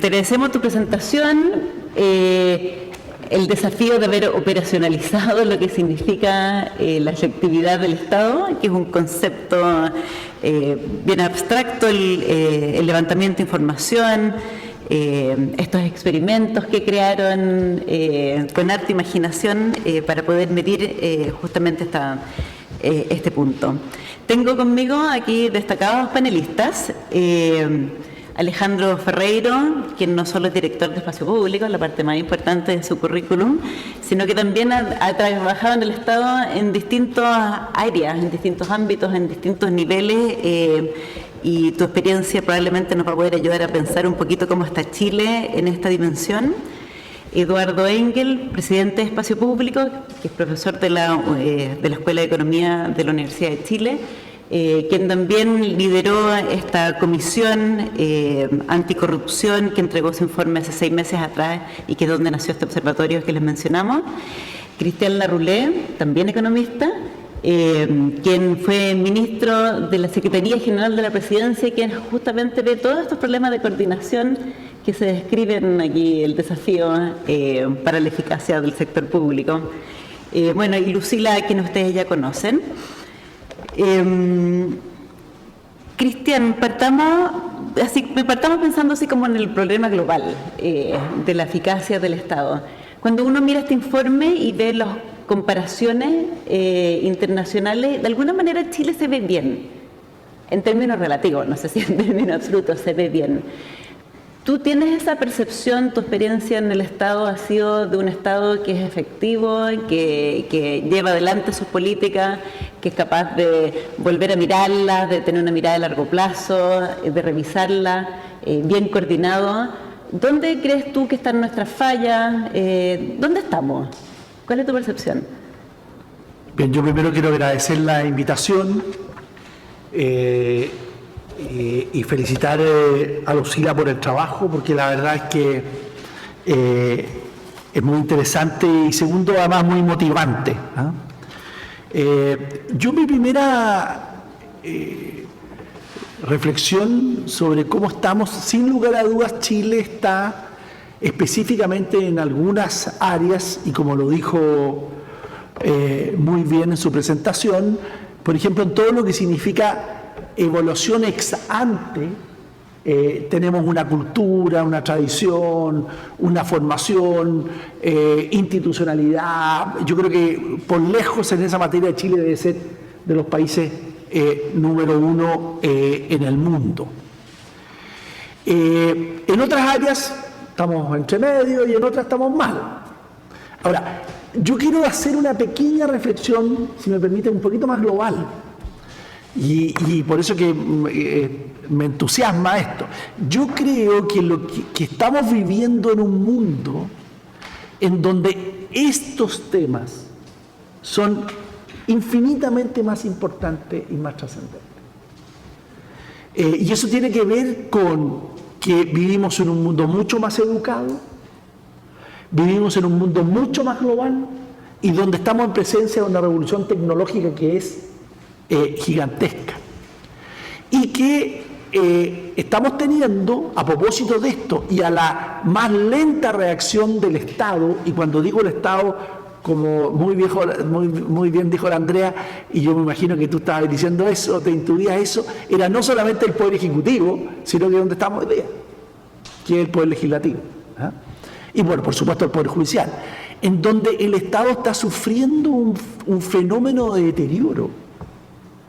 Te agradecemos tu presentación, el desafío de haber operacionalizado lo que significa la efectividad del Estado, que es un concepto bien abstracto, el levantamiento de información, estos experimentos que crearon con harta imaginación para poder medir justamente este punto. Tengo conmigo aquí destacados panelistas. Alejandro Ferreiro, quien no solo es director de Espacio Público, la parte más importante de su currículum, sino que también ha trabajado en el Estado en distintas áreas, en distintos ámbitos, en distintos niveles, y tu experiencia probablemente nos va a poder ayudar a pensar un poquito cómo está Chile en esta dimensión. Eduardo Engel, presidente de Espacio Público, que es profesor de la Escuela de Economía de la Universidad de Chile, quien también lideró esta comisión anticorrupción que entregó su informe hace 6 meses atrás y que es donde nació este observatorio que les mencionamos. Cristian Larroulé, también economista, quien fue ministro de la Secretaría General de la Presidencia y quien justamente ve todos estos problemas de coordinación que se describen aquí, el desafío para la eficacia del sector público. Bueno, y Lucila, quien ustedes ya conocen. Cristian, partamos pensando así como en el problema global de la eficacia del Estado. Cuando uno mira este informe y ve las comparaciones internacionales, de alguna manera Chile se ve bien, en términos relativos, no sé si en términos absolutos se ve bien. ¿Tú tienes esa percepción? ¿Tu experiencia en el Estado ha sido de un Estado que es efectivo, que lleva adelante sus políticas, que es capaz de volver a mirarlas, de tener una mirada de largo plazo, de revisarlas, bien coordinado? ¿Dónde crees tú que están nuestras fallas? ¿Dónde estamos? ¿Cuál es tu percepción? Bien, yo primero quiero agradecer la invitación y felicitar a Lucila por el trabajo, porque la verdad es que es muy interesante y segundo, además muy motivante. Yo mi primera reflexión sobre cómo estamos, sin lugar a dudas, Chile está específicamente en algunas áreas, y como lo dijo muy bien en su presentación, por ejemplo, en todo lo que significa evaluación ex ante, tenemos una cultura, una tradición, una formación, institucionalidad. Yo creo que por lejos en esa materia Chile debe ser de los países número 1 en el mundo. En otras áreas estamos entre medio y en otras estamos mal. Ahora, yo quiero hacer una pequeña reflexión, si me permite, un poquito más global. Y por eso que me entusiasma esto. Yo creo que estamos viviendo en un mundo en donde estos temas son infinitamente más importantes y más trascendentes. Y eso tiene que ver con que vivimos en un mundo mucho más educado, vivimos en un mundo mucho más global y donde estamos en presencia de una revolución tecnológica que es gigantesca y que estamos teniendo, a propósito de esto y a la más lenta reacción del Estado, y cuando digo el Estado, como muy bien dijo la Andrea, y yo me imagino que tú estabas diciendo eso, te intuías eso, era no solamente el Poder Ejecutivo, sino que donde estamos hoy día, que es el Poder Legislativo, y bueno, por supuesto el Poder Judicial, en donde el Estado está sufriendo un fenómeno de deterioro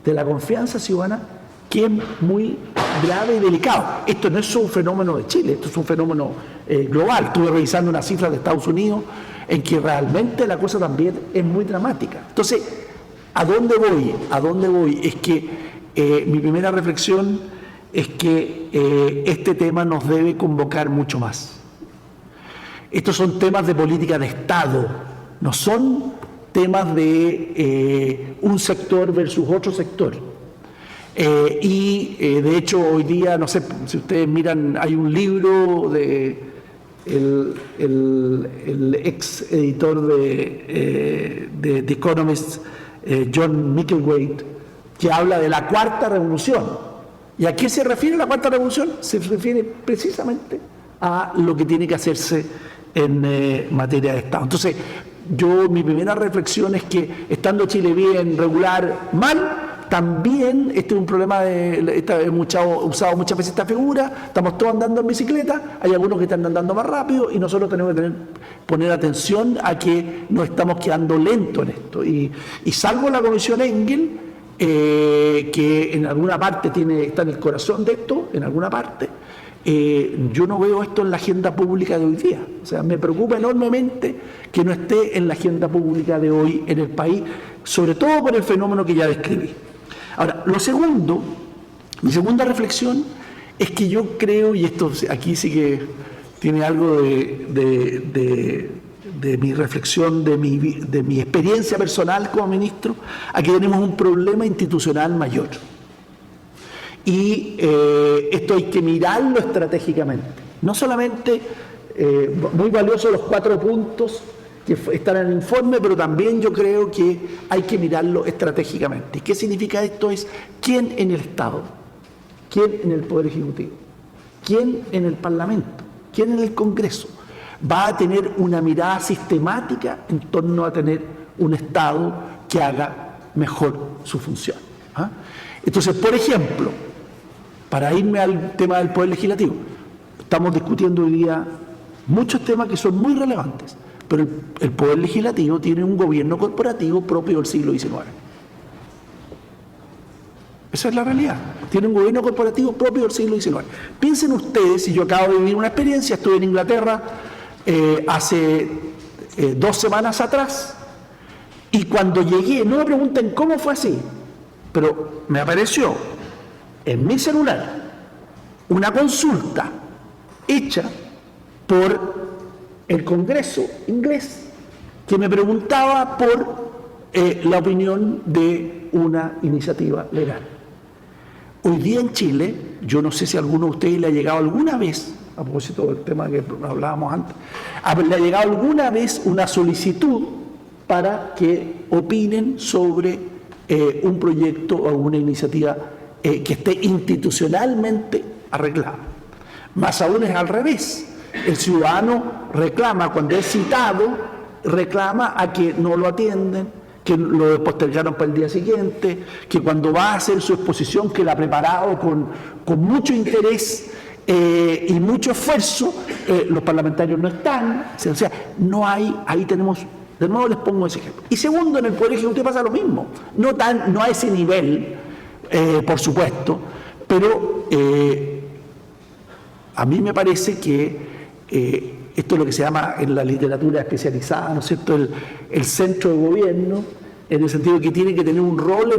de la confianza ciudadana que es muy grave y delicado. Esto no es solo un fenómeno de Chile, esto es un fenómeno global. Estuve revisando unas cifras de Estados Unidos en que realmente la cosa también es muy dramática. Entonces, ¿a dónde voy? Es que mi primera reflexión es que este tema nos debe convocar mucho más. Estos son temas de política de Estado, no son temas de un sector versus otro sector. De hecho, hoy día, no sé si ustedes miran, hay un libro de el ex editor de The Economist, John Micklethwait, que habla de la cuarta revolución. ¿Y a qué se refiere la cuarta revolución? Se refiere precisamente a lo que tiene que hacerse en materia de Estado. Entonces, mi primera reflexión es que estando Chile bien, regular, mal, también este es un problema hemos usado muchas veces esta figura, estamos todos andando en bicicleta, hay algunos que están andando más rápido y nosotros tenemos que poner atención a que nos estamos quedando lentos en esto. Y salvo la Comisión Engel, que en alguna parte está en el corazón de esto, en alguna parte, yo no veo esto en la agenda pública de hoy día. O sea, me preocupa enormemente que no esté en la agenda pública de hoy en el país, sobre todo por el fenómeno que ya describí. Ahora, mi segunda reflexión es que yo creo, y esto aquí sí que tiene algo de mi reflexión, de mi experiencia personal como ministro, aquí tenemos un problema institucional mayor. Y esto hay que mirarlo estratégicamente. No solamente, muy valiosos los 4 puntos que están en el informe, pero también yo creo que hay que mirarlo estratégicamente. ¿Qué significa esto? Es quién en el Estado, quién en el Poder Ejecutivo, quién en el Parlamento, quién en el Congreso va a tener una mirada sistemática en torno a tener un Estado que haga mejor su función. Entonces, por ejemplo, para irme al tema del Poder Legislativo, estamos discutiendo hoy día muchos temas que son muy relevantes, pero el Poder Legislativo tiene un gobierno corporativo propio del siglo XIX. Esa es la realidad. Tiene un gobierno corporativo propio del siglo XIX. Piensen ustedes, si yo acabo de vivir una experiencia, estuve en Inglaterra hace 2 semanas atrás, y cuando llegué, no me pregunten cómo fue así, pero me apareció en mi celular una consulta hecha por el Congreso inglés que me preguntaba por la opinión de una iniciativa legal. Hoy día en Chile, yo no sé si a alguno de ustedes le ha llegado alguna vez, a propósito del tema que hablábamos antes, le ha llegado alguna vez una solicitud para que opinen sobre un proyecto o una iniciativa que esté institucionalmente arreglada. Más aún es al revés. El ciudadano reclama, cuando es citado, reclama a que no lo atienden, que lo postergaron para el día siguiente, que cuando va a hacer su exposición, que la ha preparado con mucho interés y mucho esfuerzo, los parlamentarios no están. O sea, no hay, ahí tenemos, de nuevo les pongo ese ejemplo. Y segundo, en el Poder Ejecutivo pasa lo mismo, no a ese nivel, por supuesto, pero a mí me parece que esto es lo que se llama en la literatura especializada, ¿no es cierto?, el centro de gobierno, en el sentido que tiene que tener un rol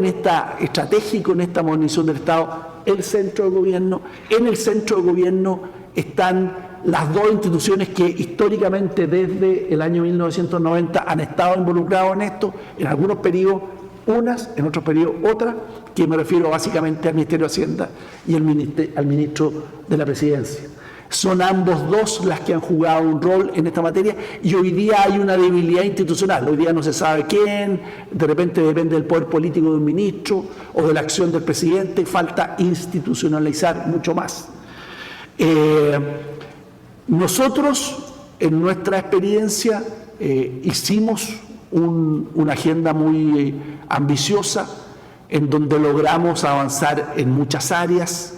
estratégico en esta modernización del Estado, el centro de gobierno. En el centro de gobierno están las 2 instituciones que históricamente desde el año 1990 han estado involucrados en esto, en algunos periodos unas, en otros periodos otras, que me refiero básicamente al Ministerio de Hacienda y al Ministro de la Presidencia. Son ambos 2 las que han jugado un rol en esta materia y hoy día hay una debilidad institucional. Hoy día no se sabe quién, de repente depende del poder político de un ministro o de la acción del presidente, falta institucionalizar mucho más. Nosotros, en nuestra experiencia, hicimos una agenda muy ambiciosa en donde logramos avanzar en muchas áreas.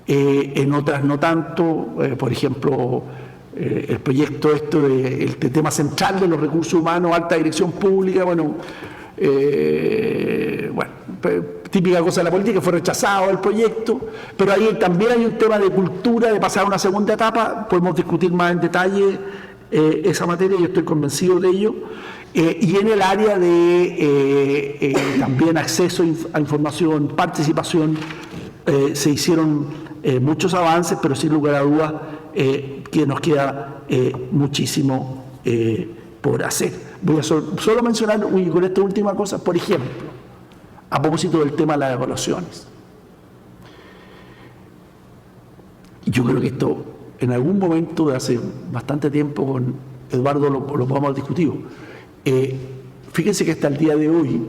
En otras no tanto, por ejemplo, el proyecto el tema central de los recursos humanos, alta dirección pública, típica cosa de la política, fue rechazado el proyecto, pero ahí también hay un tema de cultura, de pasar a una segunda etapa, podemos discutir más en detalle esa materia, yo estoy convencido de ello. Y en el área de también acceso a información, participación, se hicieron muchos avances, pero sin lugar a dudas que nos queda muchísimo por hacer. Voy a solo mencionar con esta última cosa, por ejemplo, a propósito del tema de las evaluaciones. Yo creo que esto, en algún momento de hace bastante tiempo, con Eduardo lo podemos haber discutido. Fíjense que hasta el día de hoy,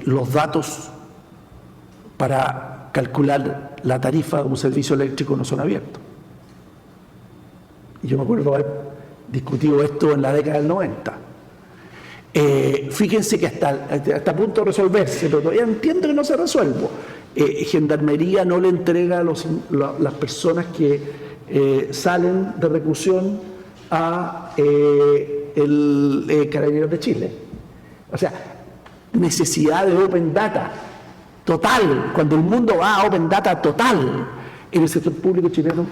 los datos para calcular la tarifa de un servicio eléctrico no son abiertos. Y yo me acuerdo haber discutido esto en la década del 90. Fíjense que hasta a punto de resolverse, pero todavía entiendo que no se resuelve. Gendarmería no le entrega a las personas que salen de reclusión a el Carabineros de Chile. O sea, necesidad de Open Data total, cuando el mundo va a Open Data total, en el sector público chileno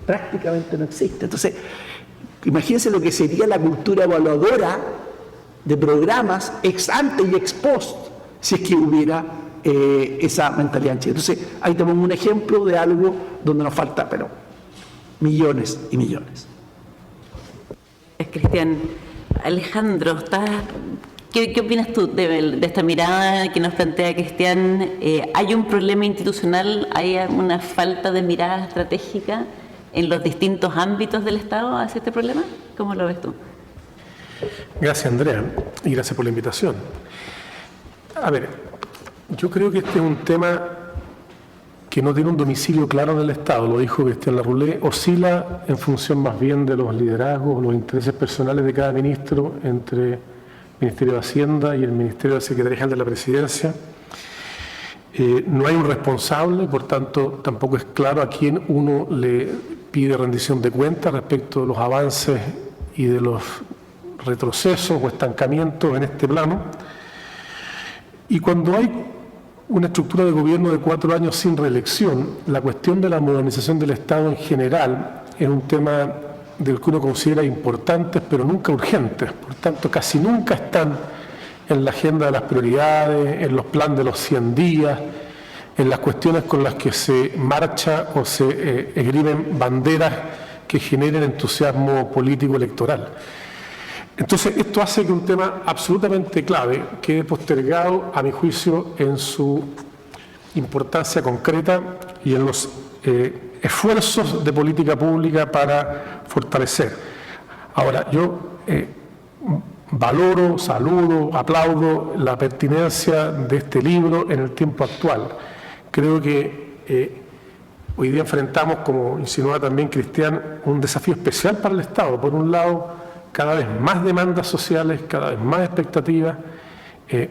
prácticamente no existe. Entonces, imagínense lo que sería la cultura evaluadora de programas ex ante y ex post, si es que hubiera esa mentalidad en Chile. Entonces, ahí tenemos un ejemplo de algo donde nos falta, pero millones y millones. Cristian, Alejandro, ¿qué opinas tú de esta mirada que nos plantea Cristian? ¿Hay un problema institucional, hay una falta de mirada estratégica en los distintos ámbitos del Estado hacia este problema? ¿Cómo lo ves tú? Gracias, Andrea, y gracias por la invitación. A ver, yo creo que este es un tema que no tiene un domicilio claro en el Estado, lo dijo Cristian Larroulé, oscila en función más bien de los liderazgos, los intereses personales de cada ministro entre el Ministerio de Hacienda y el Ministerio de Secretaría General de la Presidencia. No hay un responsable, por tanto, tampoco es claro a quién uno le pide rendición de cuentas respecto de los avances y de los retrocesos o estancamientos en este plano. Y cuando hay una estructura de gobierno de 4 años sin reelección, la cuestión de la modernización del Estado en general es un tema del que uno considera importantes, pero nunca urgentes. Por tanto, casi nunca están en la agenda de las prioridades, en los planes de los 100 días, en las cuestiones con las que se marcha o se esgrimen banderas que generen entusiasmo político electoral. Entonces, esto hace que un tema absolutamente clave quede postergado, a mi juicio, en su importancia concreta y en los esfuerzos de política pública para fortalecer. Ahora, yo valoro, saludo, aplaudo la pertinencia de este libro en el tiempo actual. Creo que hoy día enfrentamos, como insinuaba también Cristian, un desafío especial para el Estado. Por un lado, cada vez más demandas sociales, cada vez más expectativas,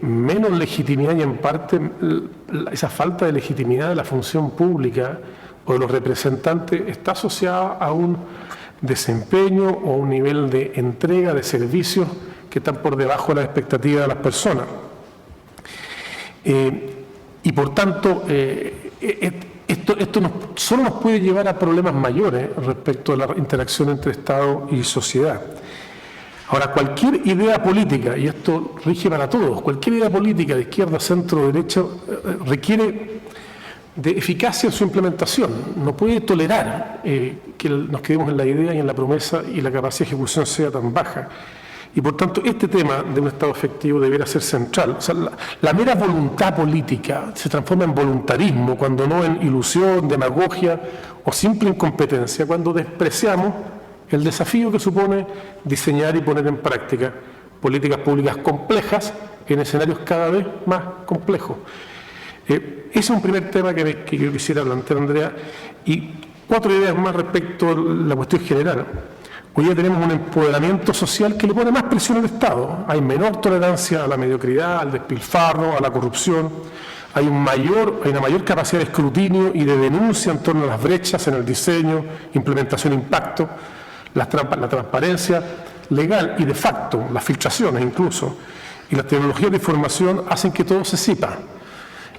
menos legitimidad y en parte esa falta de legitimidad de la función pública o de los representantes está asociada a un desempeño o un nivel de entrega de servicios que están por debajo de las expectativas de las personas. Y por tanto, esto solo nos puede llevar a problemas mayores respecto a la interacción entre Estado y sociedad. Ahora, cualquier idea política, y esto rige para todos, cualquier idea política de izquierda, centro, derecha, requiere de eficacia en su implementación. No puede tolerar que nos quedemos en la idea y en la promesa y la capacidad de ejecución sea tan baja. Y por tanto, este tema de un Estado efectivo deberá ser central. O sea, la mera voluntad política se transforma en voluntarismo, cuando no en ilusión, demagogia o simple incompetencia, cuando despreciamos el desafío que supone diseñar y poner en práctica políticas públicas complejas en escenarios cada vez más complejos. Ese es un primer tema que yo quisiera plantear, Andrea, y 4 ideas más respecto a la cuestión general. Hoy ya tenemos un empoderamiento social que le pone más presión al Estado. Hay menor tolerancia a la mediocridad, al despilfarro, a la corrupción. Hay una mayor capacidad de escrutinio y de denuncia en torno a las brechas en el diseño, implementación e impacto. La transparencia legal y de facto, las filtraciones incluso, y las tecnologías de información hacen que todo se sepa.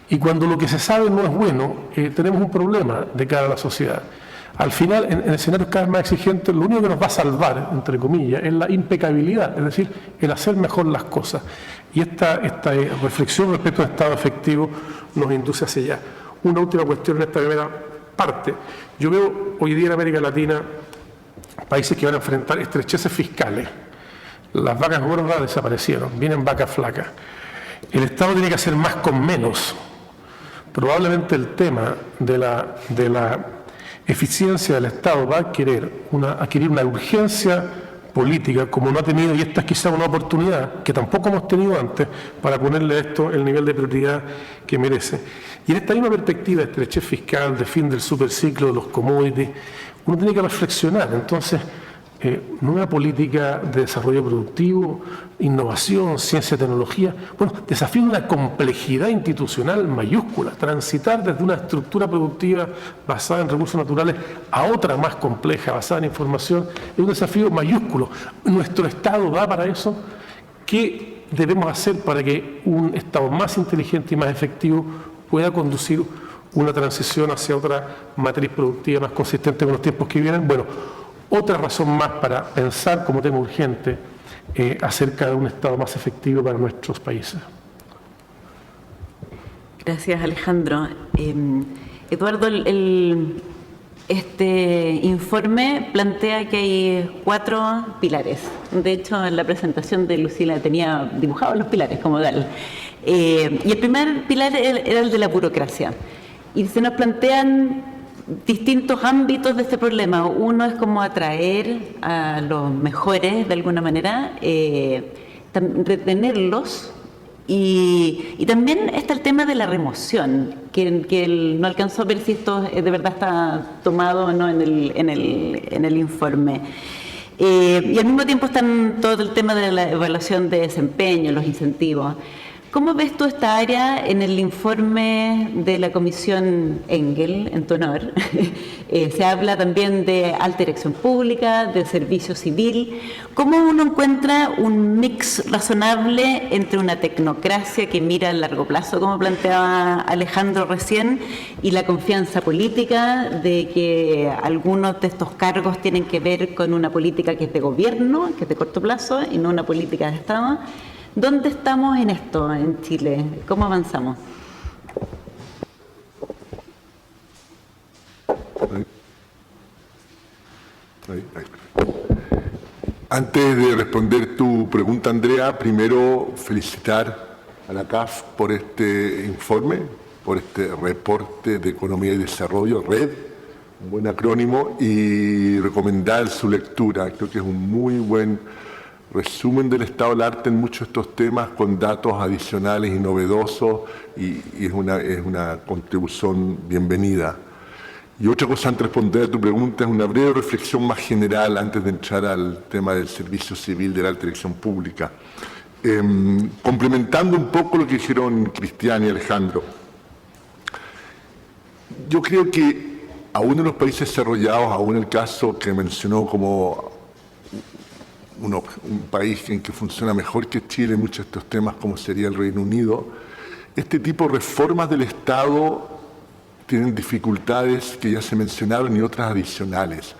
Y cuando lo que se sabe no es bueno, tenemos un problema de cara a la sociedad. Al final, en escenarios cada vez más exigentes, lo único que nos va a salvar, entre comillas, es la impecabilidad, es decir, el hacer mejor las cosas. Y esta reflexión respecto al Estado efectivo nos induce hacia allá. una última cuestión en esta primera parte. Yo veo hoy día en América Latina países que van a enfrentar estrecheces fiscales. Las vacas gordas desaparecieron, vienen vacas flacas. El Estado tiene que hacer más con menos. Probablemente el tema de la eficiencia del Estado va a adquirir una urgencia política como no ha tenido, y esta es quizá una oportunidad que tampoco hemos tenido antes para ponerle a esto el nivel de prioridad que merece. Y en esta misma perspectiva de estrechez fiscal, de fin del superciclo de los commodities, uno tiene que reflexionar. Entonces, nueva política de desarrollo productivo, innovación, ciencia y tecnología, bueno, desafío de una complejidad institucional mayúscula, transitar desde una estructura productiva basada en recursos naturales a otra más compleja, basada en información, es un desafío mayúsculo. ¿Nuestro Estado da para eso? ¿Qué debemos hacer para que un Estado más inteligente y más efectivo pueda conducir una transición hacia otra matriz productiva más consistente con los tiempos que vienen? Bueno, otra razón más para pensar como tema urgente acerca de un Estado más efectivo para nuestros países. Gracias, Alejandro. Eduardo, este informe plantea que hay 4 pilares. De hecho, en la presentación de Lucila tenía dibujados los pilares como tal. Y el primer pilar era el de la burocracia. Y se nos plantean distintos ámbitos de este problema. Uno es como atraer a los mejores de alguna manera, retenerlos, y también está el tema de la remoción, que no alcanzó a ver si esto de verdad está tomado o no en el informe. Y al mismo tiempo están todo el tema de la evaluación de desempeño, los incentivos. ¿Cómo ves tú esta área en el informe de la Comisión Engel, en tu honor? Se habla también de alta dirección pública, de servicio civil. ¿Cómo uno encuentra un mix razonable entre una tecnocracia que mira a largo plazo, como planteaba Alejandro recién, y la confianza política de que algunos de estos cargos tienen que ver con una política que es de gobierno, que es de corto plazo, y no una política de Estado? ¿Dónde estamos en esto en Chile? ¿Cómo avanzamos? Antes de responder tu pregunta, Andrea, primero felicitar a la CAF por este informe, por este reporte de economía y desarrollo, RED, un buen acrónimo, y recomendar su lectura. Creo que es un muy buen resumen del estado del arte en muchos de estos temas, con datos adicionales y novedosos, y es una contribución bienvenida. Y otra cosa antes de responder a tu pregunta es una breve reflexión más general antes de entrar al tema del servicio civil de la alta dirección pública. Complementando un poco lo que dijeron Cristian y Alejandro, yo creo que aún en los países desarrollados, aún el caso que mencionó como un país en que funciona mejor que Chile en muchos de estos temas, como sería el Reino Unido, este tipo de reformas del Estado tienen dificultades que ya se mencionaron y otras adicionales,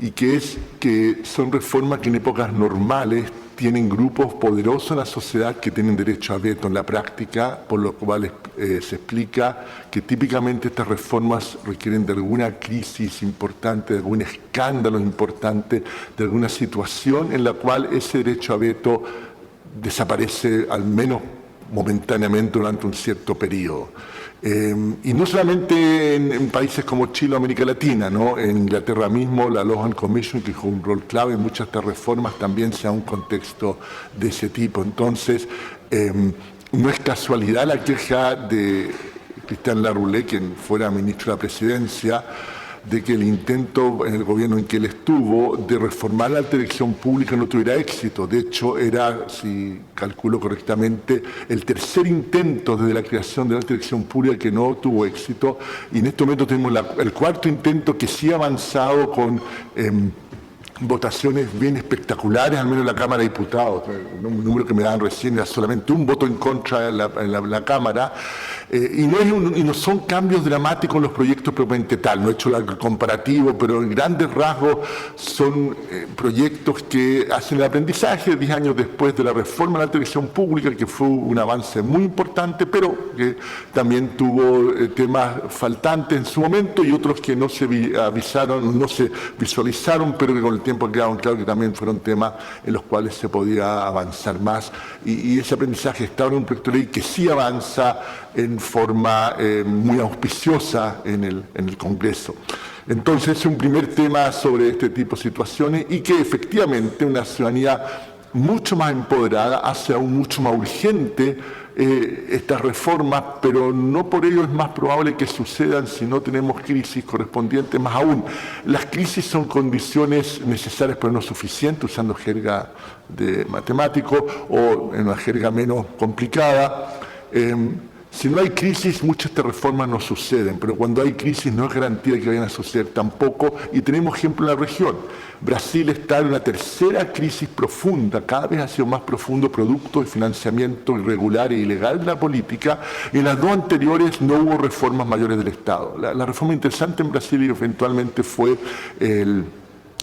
y que son reformas que en épocas normales tienen grupos poderosos en la sociedad que tienen derecho a veto en la práctica, por lo cual se explica que típicamente estas reformas requieren de alguna crisis importante, de algún escándalo importante, de alguna situación en la cual ese derecho a veto desaparece al menos momentáneamente durante un cierto periodo. Y no solamente en países como Chile o América Latina, ¿no? En Inglaterra mismo, la Law and Commission, que jugó un rol clave en muchas de estas reformas, también se da un contexto de ese tipo. Entonces, no es casualidad la queja de Cristian Larroulet, quien fuera ministro de la Presidencia, de que el intento en el gobierno en que él estuvo de reformar la alta dirección pública no tuviera éxito. De hecho, era, si calculo correctamente, el tercer intento desde la creación de la alta dirección pública que no tuvo éxito, y en este momento tenemos el cuarto intento que sí ha avanzado con votaciones bien espectaculares, al menos en la Cámara de Diputados. Un número que me daban recién era solamente un voto en contra en la Cámara. Y no son cambios dramáticos en los proyectos propiamente tal. No he hecho el comparativo, pero en grandes rasgos son proyectos que hacen el aprendizaje 10 años después de la reforma de la televisión pública, que fue un avance muy importante, pero que también tuvo temas faltantes en su momento y otros que no se avisaron, no se visualizaron, pero que con el tiempo quedaron claro que también fueron temas en los cuales se podía avanzar más. Y ese aprendizaje está en un proyecto de ley que sí avanza en forma muy auspiciosa en el Congreso. Entonces, es un primer tema sobre este tipo de situaciones y que efectivamente una ciudadanía mucho más empoderada hace aún mucho más urgente estas reformas, pero no por ello es más probable que sucedan si no tenemos crisis correspondientes. Más aún, las crisis son condiciones necesarias pero no suficientes, usando jerga de matemático o en una jerga menos complicada. Si no hay crisis, muchas de estas reformas no suceden, pero cuando hay crisis no es garantía que vayan a suceder tampoco, y tenemos ejemplo en la región. Brasil está en una tercera crisis profunda, cada vez ha sido más profundo, producto de financiamiento irregular e ilegal de la política. En las dos anteriores no hubo reformas mayores del Estado. La reforma interesante en Brasil eventualmente fue el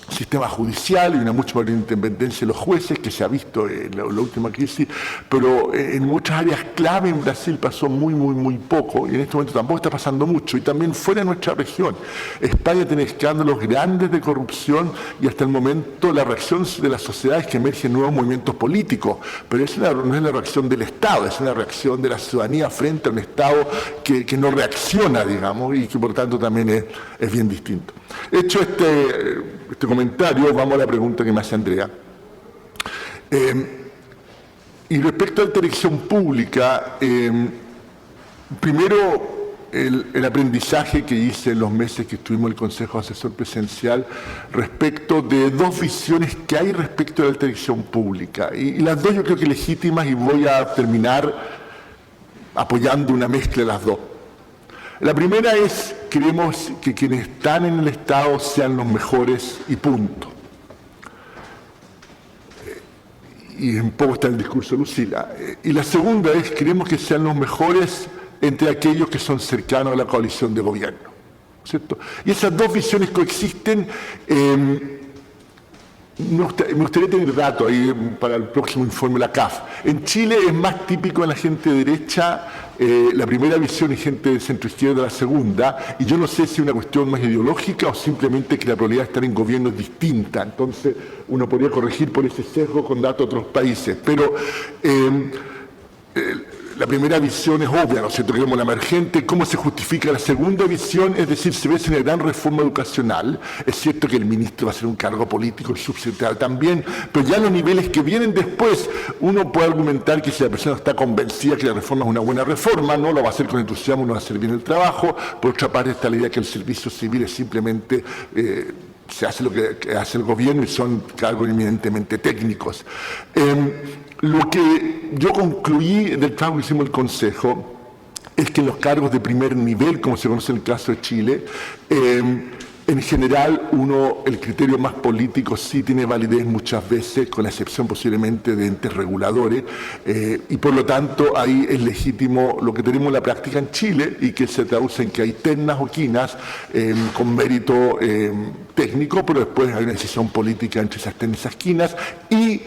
sistema judicial y una mucha mayor independencia de los jueces, que se ha visto en la última crisis, pero en muchas áreas clave en Brasil pasó muy poco, y en este momento tampoco está pasando mucho, y también fuera de nuestra región. España tiene escándalos grandes de corrupción, y hasta el momento la reacción de la sociedad es que emergen nuevos movimientos políticos, pero no es la reacción del Estado, es una reacción de la ciudadanía frente a un Estado que no reacciona, digamos, y que por tanto también es bien distinto. Hecho este comentario, vamos a la pregunta que me hace Andrea. Y respecto a la televisión pública, primero el aprendizaje que hice en los meses que estuvimos en el Consejo Asesor Presidencial respecto de dos visiones que hay respecto a la televisión pública. Y las dos yo creo que legítimas, y voy a terminar apoyando una mezcla de las dos. La primera es, queremos que quienes están en el Estado sean los mejores y punto. Y un poco está en el discurso de Lucila. Y la segunda es, queremos que sean los mejores entre aquellos que son cercanos a la coalición de gobierno, ¿cierto? Y esas dos visiones coexisten. Me gustaría tener datos ahí para el próximo informe de la CAF. En Chile es más típico en la gente de derecha la primera visión y gente de centro izquierda la segunda, y yo no sé si es una cuestión más ideológica o simplemente que la probabilidad de estar en gobierno es distinta. Entonces uno podría corregir por ese sesgo con datos de otros países, pero la primera visión es obvia, ¿no es cierto? Queremos la emergente. ¿Cómo se justifica la segunda visión? Es decir, se ve en la gran reforma educacional. Es cierto que el ministro va a ser un cargo político, el subsecretario también, pero ya los niveles que vienen después, uno puede argumentar que si la persona está convencida que la reforma es una buena reforma, no lo va a hacer con entusiasmo, no va a hacer bien el trabajo. Por otra parte está la idea que el servicio civil es simplemente se hace lo que hace el gobierno y son cargos eminentemente técnicos. Lo que yo concluí del trabajo que hicimos en el Consejo es que en los cargos de primer nivel, como se conoce en el caso de Chile, en general el criterio más político sí tiene validez muchas veces, con la excepción posiblemente de entes reguladores, y por lo tanto ahí es legítimo lo que tenemos en la práctica en Chile y que se traduce en que hay ternas o quinas con mérito técnico, pero después hay una decisión política entre esas ternas y esas quinas, y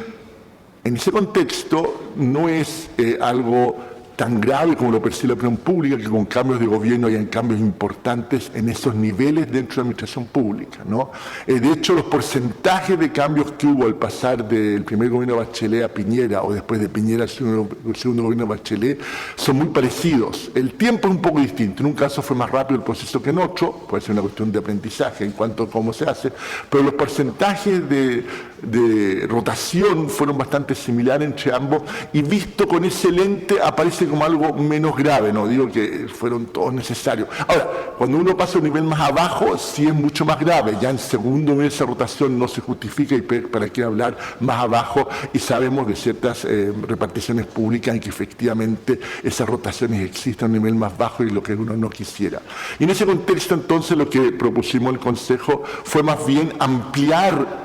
en ese contexto no es algo tan grave como lo percibe la opinión pública, que con cambios de gobierno hayan cambios importantes en esos niveles dentro de la administración pública, ¿no? De hecho, los porcentajes de cambios que hubo al pasar del primer gobierno de Bachelet a Piñera, o después de Piñera al segundo gobierno de Bachelet, son muy parecidos. El tiempo es un poco distinto. En un caso fue más rápido el proceso que en otro, puede ser una cuestión de aprendizaje en cuanto a cómo se hace, pero los porcentajes de rotación fueron bastante similares entre ambos, y visto con ese lente aparece como algo menos grave, no digo que fueron todos necesarios. Ahora, cuando uno pasa a un nivel más abajo, sí es mucho más grave. Ya en segundo nivel esa rotación no se justifica, y para qué hablar más abajo, y sabemos de ciertas reparticiones públicas en que efectivamente esas rotaciones existen a un nivel más bajo y lo que uno no quisiera. Y en ese contexto entonces lo que propusimos el Consejo fue más bien ampliar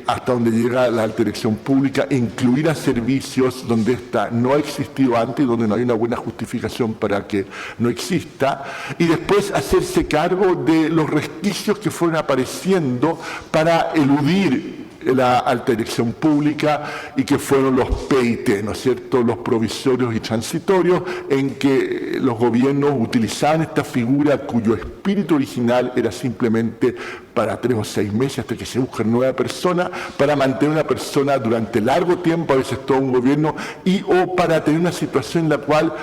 hasta donde llega la alta dirección pública, incluir a servicios donde esta no ha existido antes y donde no hay una buena justificación para que no exista, y después hacerse cargo de los resquicios que fueron apareciendo para eludir la alta dirección pública y que fueron los PIT, ¿no es cierto?, los provisorios y transitorios, en que los gobiernos utilizaban esta figura cuyo espíritu original era simplemente para 3 o 6 meses hasta que se busque nueva persona, para mantener una persona durante largo tiempo, a veces todo un gobierno, y o para tener una situación en la cual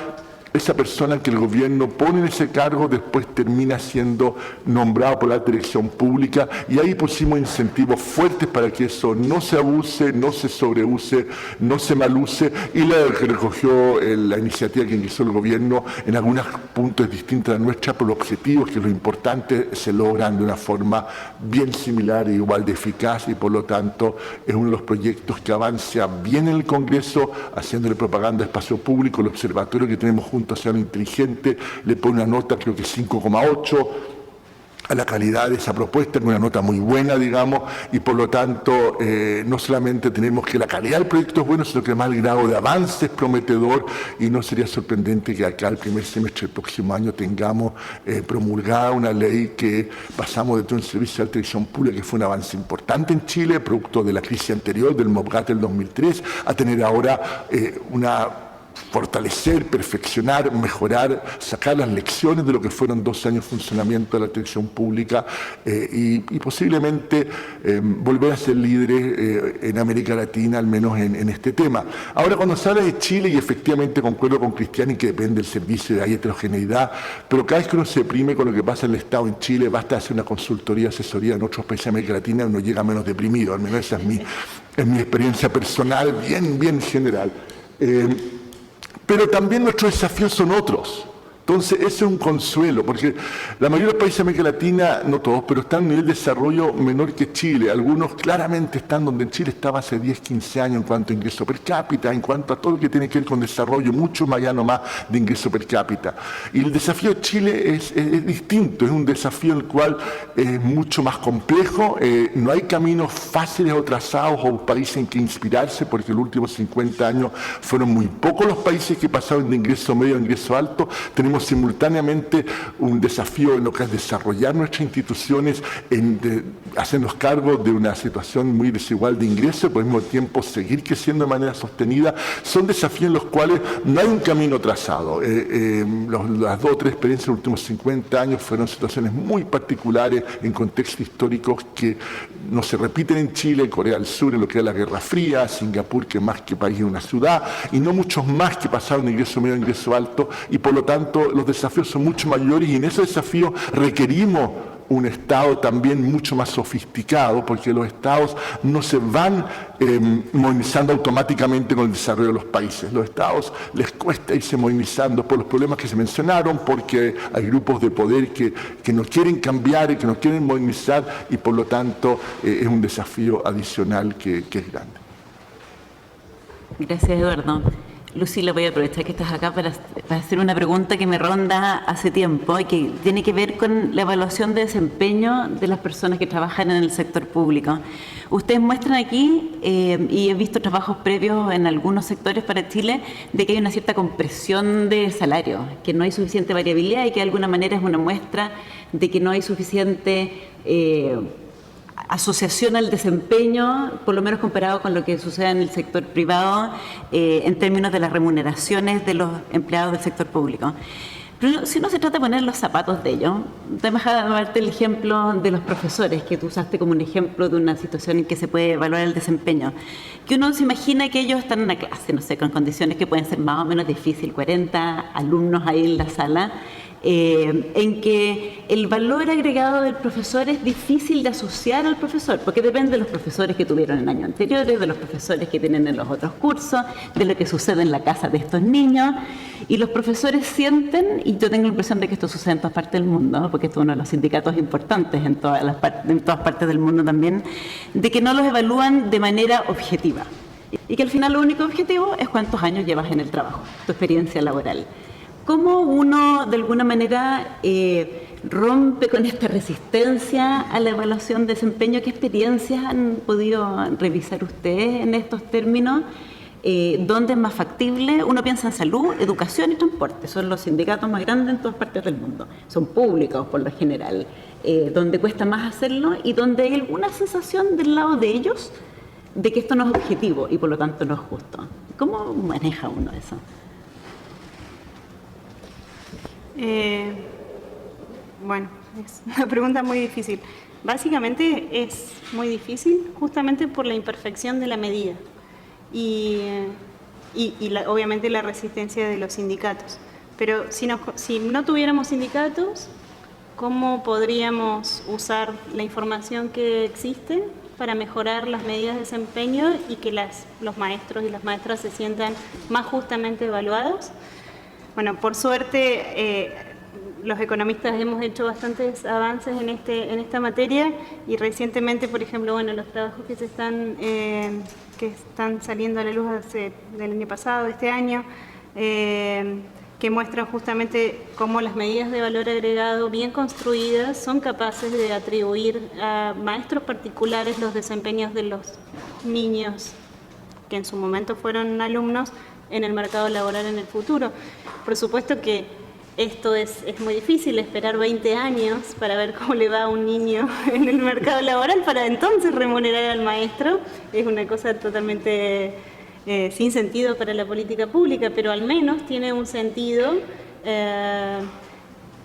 esa persona que el gobierno pone en ese cargo después termina siendo nombrado por la dirección pública, y ahí pusimos incentivos fuertes para que eso no se abuse, no se sobreuse, no se maluse, y la que recogió la iniciativa que ingresó el gobierno en algunos puntos distintos a la nuestra, por los objetivos que lo importante se logran de una forma bien similar e igual de eficaz, y por lo tanto es uno de los proyectos que avanza bien en el Congreso, haciéndole propaganda a espacio público. El observatorio que tenemos junto a Ciudadano Inteligente le pone una nota, creo que 5,8 a la calidad de esa propuesta, una nota muy buena, digamos, y por lo tanto no solamente tenemos que la calidad del proyecto es buena, sino que además el grado de avance es prometedor, y no sería sorprendente que acá el primer semestre del próximo año tengamos promulgada una ley que pasamos de tener un servicio de alta dirección pública, que fue un avance importante en Chile, producto de la crisis anterior, del MOPGAT del 2003, a tener ahora fortalecer, perfeccionar, mejorar, sacar las lecciones de lo que fueron 12 años de funcionamiento de la atención pública, y posiblemente volver a ser líderes en América Latina, al menos en este tema. Ahora, cuando se habla de Chile, y efectivamente concuerdo con Cristiani que depende del servicio, hay heterogeneidad, pero cada vez que uno se deprime con lo que pasa en el Estado en Chile, basta hacer una consultoría, asesoría en otros países de América Latina, y uno llega menos deprimido, al menos esa es mi experiencia personal, bien general. Pero también nuestros desafíos son otros. Entonces, ese es un consuelo, porque la mayoría de los países de América Latina, no todos, pero están a un nivel de desarrollo menor que Chile. Algunos claramente están donde Chile estaba hace 10, 15 años en cuanto a ingreso per cápita, en cuanto a todo lo que tiene que ver con desarrollo, mucho más allá nomás de ingreso per cápita. Y el desafío de Chile es distinto, es un desafío en el cual es mucho más complejo, no hay caminos fáciles o trazados o países en que inspirarse, porque en los últimos 50 años fueron muy pocos los países que pasaron de ingreso medio a ingreso alto. Tenemos simultáneamente un desafío en lo que es desarrollar nuestras instituciones, hacernos cargo de una situación muy desigual de ingresos, pero al mismo tiempo seguir creciendo de manera sostenida. Son desafíos en los cuales no hay un camino trazado. Las 2 o 3 experiencias de los últimos 50 años fueron situaciones muy particulares en contextos históricos que no se repiten en Chile, Corea del Sur en lo que era la Guerra Fría, Singapur, que más que país es una ciudad, y no muchos más que pasaron de ingreso medio a ingreso alto, y por lo tanto los desafíos son mucho mayores, y en esos desafíos requerimos un Estado también mucho más sofisticado, porque los Estados no se van modernizando automáticamente con el desarrollo de los países. Los Estados les cuesta irse modernizando por los problemas que se mencionaron, porque hay grupos de poder que no quieren cambiar y que no quieren modernizar, y por lo tanto es un desafío adicional que es grande. Gracias, Eduardo. Lucila, voy a aprovechar que estás acá para hacer una pregunta que me ronda hace tiempo y que tiene que ver con la evaluación de desempeño de las personas que trabajan en el sector público. Ustedes muestran aquí, y he visto trabajos previos en algunos sectores para Chile, de que hay una cierta compresión de salario, que no hay suficiente variabilidad y que de alguna manera es una muestra de que no hay suficiente asociación al desempeño, por lo menos comparado con lo que sucede en el sector privado, en términos de las remuneraciones de los empleados del sector público. Pero si no se trata de poner los zapatos de ellos, además de darte el ejemplo de los profesores, que tú usaste como un ejemplo de una situación en que se puede evaluar el desempeño, que uno se imagina que ellos están en una clase, no sé, con condiciones que pueden ser más o menos difíciles, 40 alumnos ahí en la sala, en que el valor agregado del profesor es difícil de asociar al profesor, porque depende de los profesores que tuvieron en años anteriores, de los profesores que tienen en los otros cursos, de lo que sucede en la casa de estos niños, y los profesores sienten, y yo tengo la impresión de que esto sucede en todas partes del mundo, porque esto es uno de los sindicatos importantes en todas partes del mundo también, de que no los evalúan de manera objetiva, y que al final lo único objetivo es cuántos años llevas en el trabajo, tu experiencia laboral. ¿Cómo uno, de alguna manera, rompe con esta resistencia a la evaluación de desempeño? ¿Qué experiencias han podido revisar ustedes en estos términos? ¿Dónde es más factible? Uno piensa en salud, educación y transporte. Son los sindicatos más grandes en todas partes del mundo. Son públicos, por lo general. Donde cuesta más hacerlo y donde hay alguna sensación del lado de ellos de que esto no es objetivo y por lo tanto no es justo. ¿Cómo maneja uno eso? Bueno, es una pregunta muy difícil. Básicamente es muy difícil justamente por la imperfección de la medida y obviamente la resistencia de los sindicatos. Pero si no tuviéramos sindicatos, ¿cómo podríamos usar la información que existe para mejorar las medidas de desempeño y que los maestros y las maestras se sientan más justamente evaluados? Bueno, por suerte, los economistas hemos hecho bastantes avances en esta materia y recientemente, por ejemplo, bueno, los trabajos que están saliendo a la luz del año pasado, de este año, que muestran justamente cómo las medidas de valor agregado bien construidas son capaces de atribuir a maestros particulares los desempeños de los niños que en su momento fueron alumnos en el mercado laboral en el futuro. Por supuesto que esto es muy difícil, esperar 20 años para ver cómo le va a un niño en el mercado laboral para entonces remunerar al maestro. Es una cosa totalmente sin sentido para la política pública, pero al menos tiene un sentido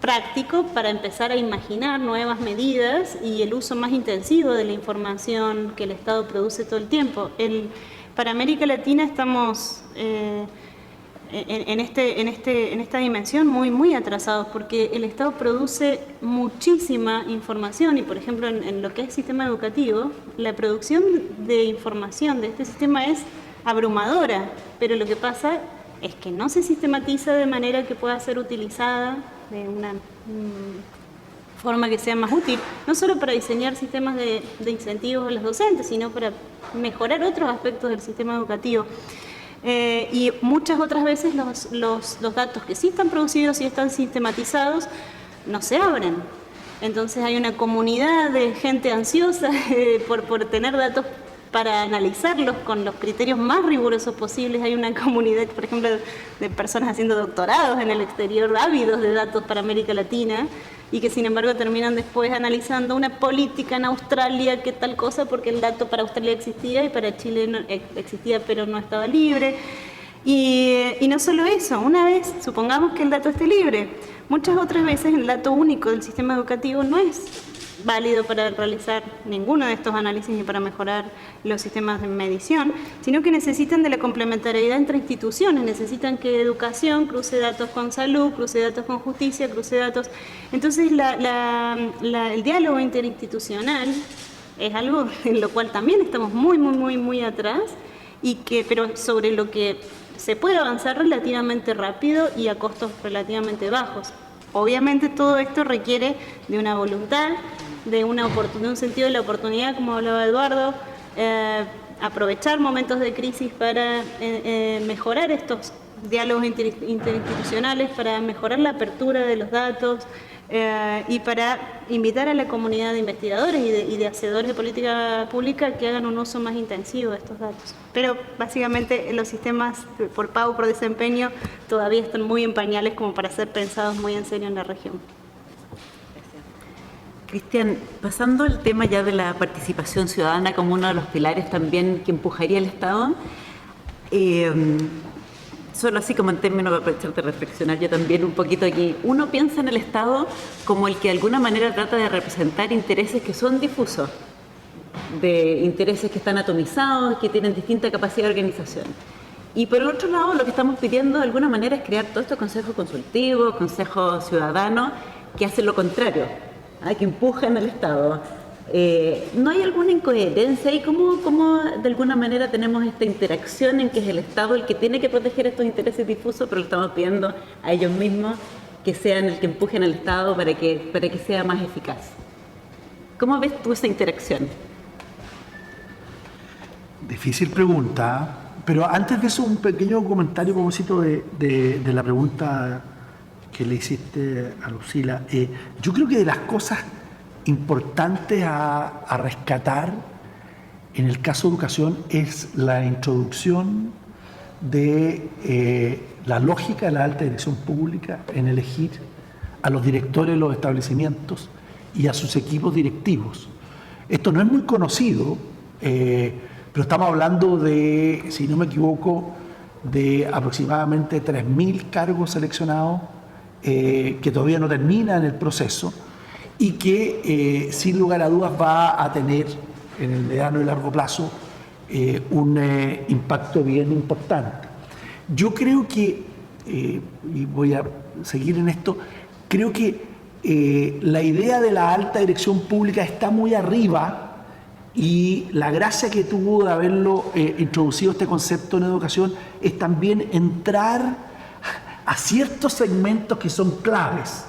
práctico para empezar a imaginar nuevas medidas y el uso más intensivo de la información que el Estado produce todo el tiempo. Para América Latina estamos en esta dimensión muy atrasados porque el Estado produce muchísima información y, por ejemplo, en lo que es sistema educativo, la producción de información de este sistema es abrumadora, pero lo que pasa es que no se sistematiza de manera que pueda ser utilizada de una forma que sea más útil, no solo para diseñar sistemas de incentivos a los docentes, sino para mejorar otros aspectos del sistema educativo. Y muchas otras veces los datos que sí están producidos y están sistematizados no se abren. Entonces hay una comunidad de gente ansiosa por tener datos para analizarlos con los criterios más rigurosos posibles. Hay una comunidad, por ejemplo, de personas haciendo doctorados en el exterior, ávidos de datos para América Latina, y que sin embargo terminan después analizando una política en Australia, que tal cosa, porque el dato para Australia existía y para Chile no existía, pero no estaba libre. Y no solo eso, una vez, supongamos que el dato esté libre, muchas otras veces el dato único del sistema educativo no es válido para realizar ninguno de estos análisis ni para mejorar los sistemas de medición, sino que necesitan de la complementariedad entre instituciones, necesitan que educación cruce datos con salud, cruce datos con justicia, cruce datos. Entonces el diálogo interinstitucional es algo en lo cual también estamos muy atrás, pero sobre lo que se puede avanzar relativamente rápido y a costos relativamente bajos. Obviamente todo esto requiere de una voluntad, de un sentido de la oportunidad, como hablaba Eduardo, aprovechar momentos de crisis para mejorar estos diálogos interinstitucionales, para mejorar la apertura de los datos y para invitar a la comunidad de investigadores y de hacedores de política pública que hagan un uso más intensivo de estos datos. Pero básicamente los sistemas por pago por desempeño todavía están muy en pañales como para ser pensados muy en serio en la región. Cristian, pasando al tema ya de la participación ciudadana como uno de los pilares también que empujaría el Estado, solo así como en términos de aprovecharte de reflexionar yo también un poquito aquí, uno piensa en el Estado como el que de alguna manera trata de representar intereses que son difusos, de intereses que están atomizados, que tienen distinta capacidad de organización. Y por el otro lado, lo que estamos pidiendo de alguna manera es crear todos estos consejos consultivos, consejos ciudadanos, que hacen lo contrario, que empujan al Estado. ¿No hay alguna incoherencia ahí? ¿Cómo de alguna manera tenemos esta interacción en que es el Estado el que tiene que proteger estos intereses difusos, pero le estamos pidiendo a ellos mismos que sean el que empujen al Estado para que sea más eficaz? ¿Cómo ves tú esa interacción? Difícil pregunta, pero antes de eso un pequeño comentario a propósito de la pregunta que le hiciste a Lucila. Yo creo que de las cosas importantes a rescatar en el caso de educación es la introducción de la lógica de la alta dirección pública en elegir a los directores de los establecimientos y a sus equipos directivos. Esto no es muy conocido, pero estamos hablando de, si no me equivoco, de aproximadamente 3.000 cargos seleccionados que todavía no terminan el proceso y que sin lugar a dudas va a tener en el mediano y largo plazo un impacto bien importante. Yo creo que, y voy a seguir en esto, creo que la idea de la alta dirección pública está muy arriba y la gracia que tuvo de haberlo introducido este concepto en educación es también entrar a ciertos segmentos que son claves.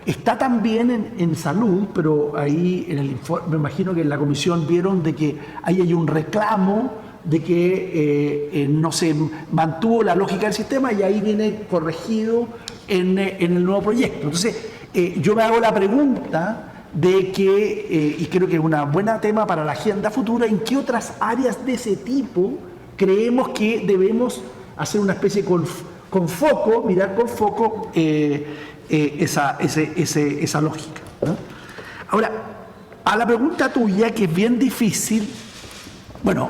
Está también en salud, pero ahí en el informe, me imagino que en la comisión vieron de que ahí hay un reclamo de que no se mantuvo la lógica del sistema y ahí viene corregido en el nuevo proyecto. Entonces, yo me hago la pregunta de que, y creo que es un buen tema para la agenda futura, ¿en qué otras áreas de ese tipo creemos que debemos hacer una especie con foco, mirar con foco esa lógica, ¿no? Ahora, a la pregunta tuya, que es bien difícil, bueno,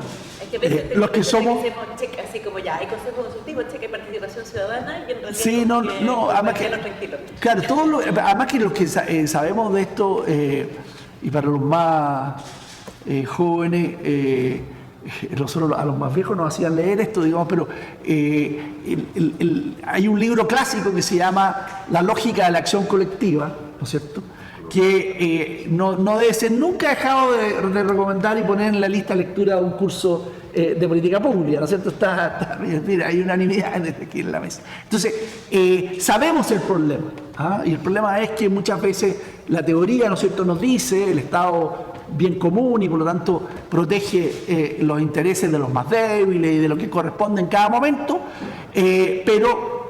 los que somos... Así como ya, hay consejo consultivo, cheque participación ciudadana y en realidad... Sí, no, además que... Claro, además que los que sabemos de esto, y para los más jóvenes, nosotros a los más viejos nos hacían leer esto, digamos, pero hay un libro clásico que se llama La lógica de la acción colectiva, ¿no es cierto?, que no debe ser nunca dejado de recomendar y poner en la lista de lectura de un curso de política pública, ¿no es cierto? Mira, hay unanimidad aquí en la mesa. Entonces, sabemos el problema, ¿ah? Y el problema es que muchas veces la teoría, ¿no es cierto?, nos dice el Estado bien común y por lo tanto protege los intereses de los más débiles y de lo que corresponde en cada momento, pero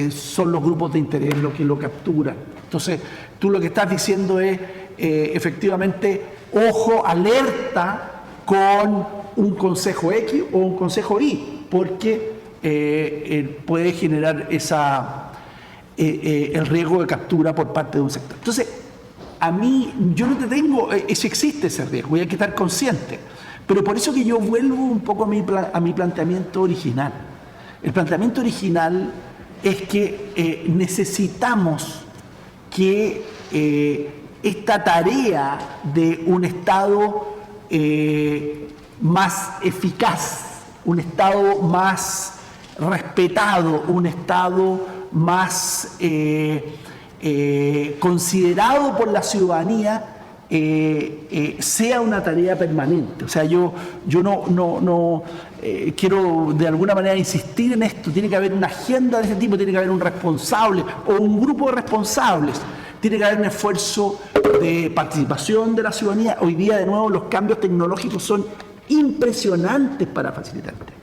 son los grupos de interés los que lo capturan. Entonces, tú lo que estás diciendo es, efectivamente, ojo, alerta con un consejo X o un consejo Y, porque puede generar el riesgo de captura por parte de un sector. Entonces, a mí, yo no te tengo, existe ese riesgo y hay que estar consciente. Pero por eso que yo vuelvo un poco a mi planteamiento original. El planteamiento original es que necesitamos que esta tarea de un Estado más eficaz, un Estado más respetado, un Estado más considerado por la ciudadanía, sea una tarea permanente. O sea, yo no quiero de alguna manera insistir en esto. Tiene que haber una agenda de ese tipo, tiene que haber un responsable o un grupo de responsables, tiene que haber un esfuerzo de participación de la ciudadanía. Hoy día, de nuevo, los cambios tecnológicos son impresionantes para facilitarte.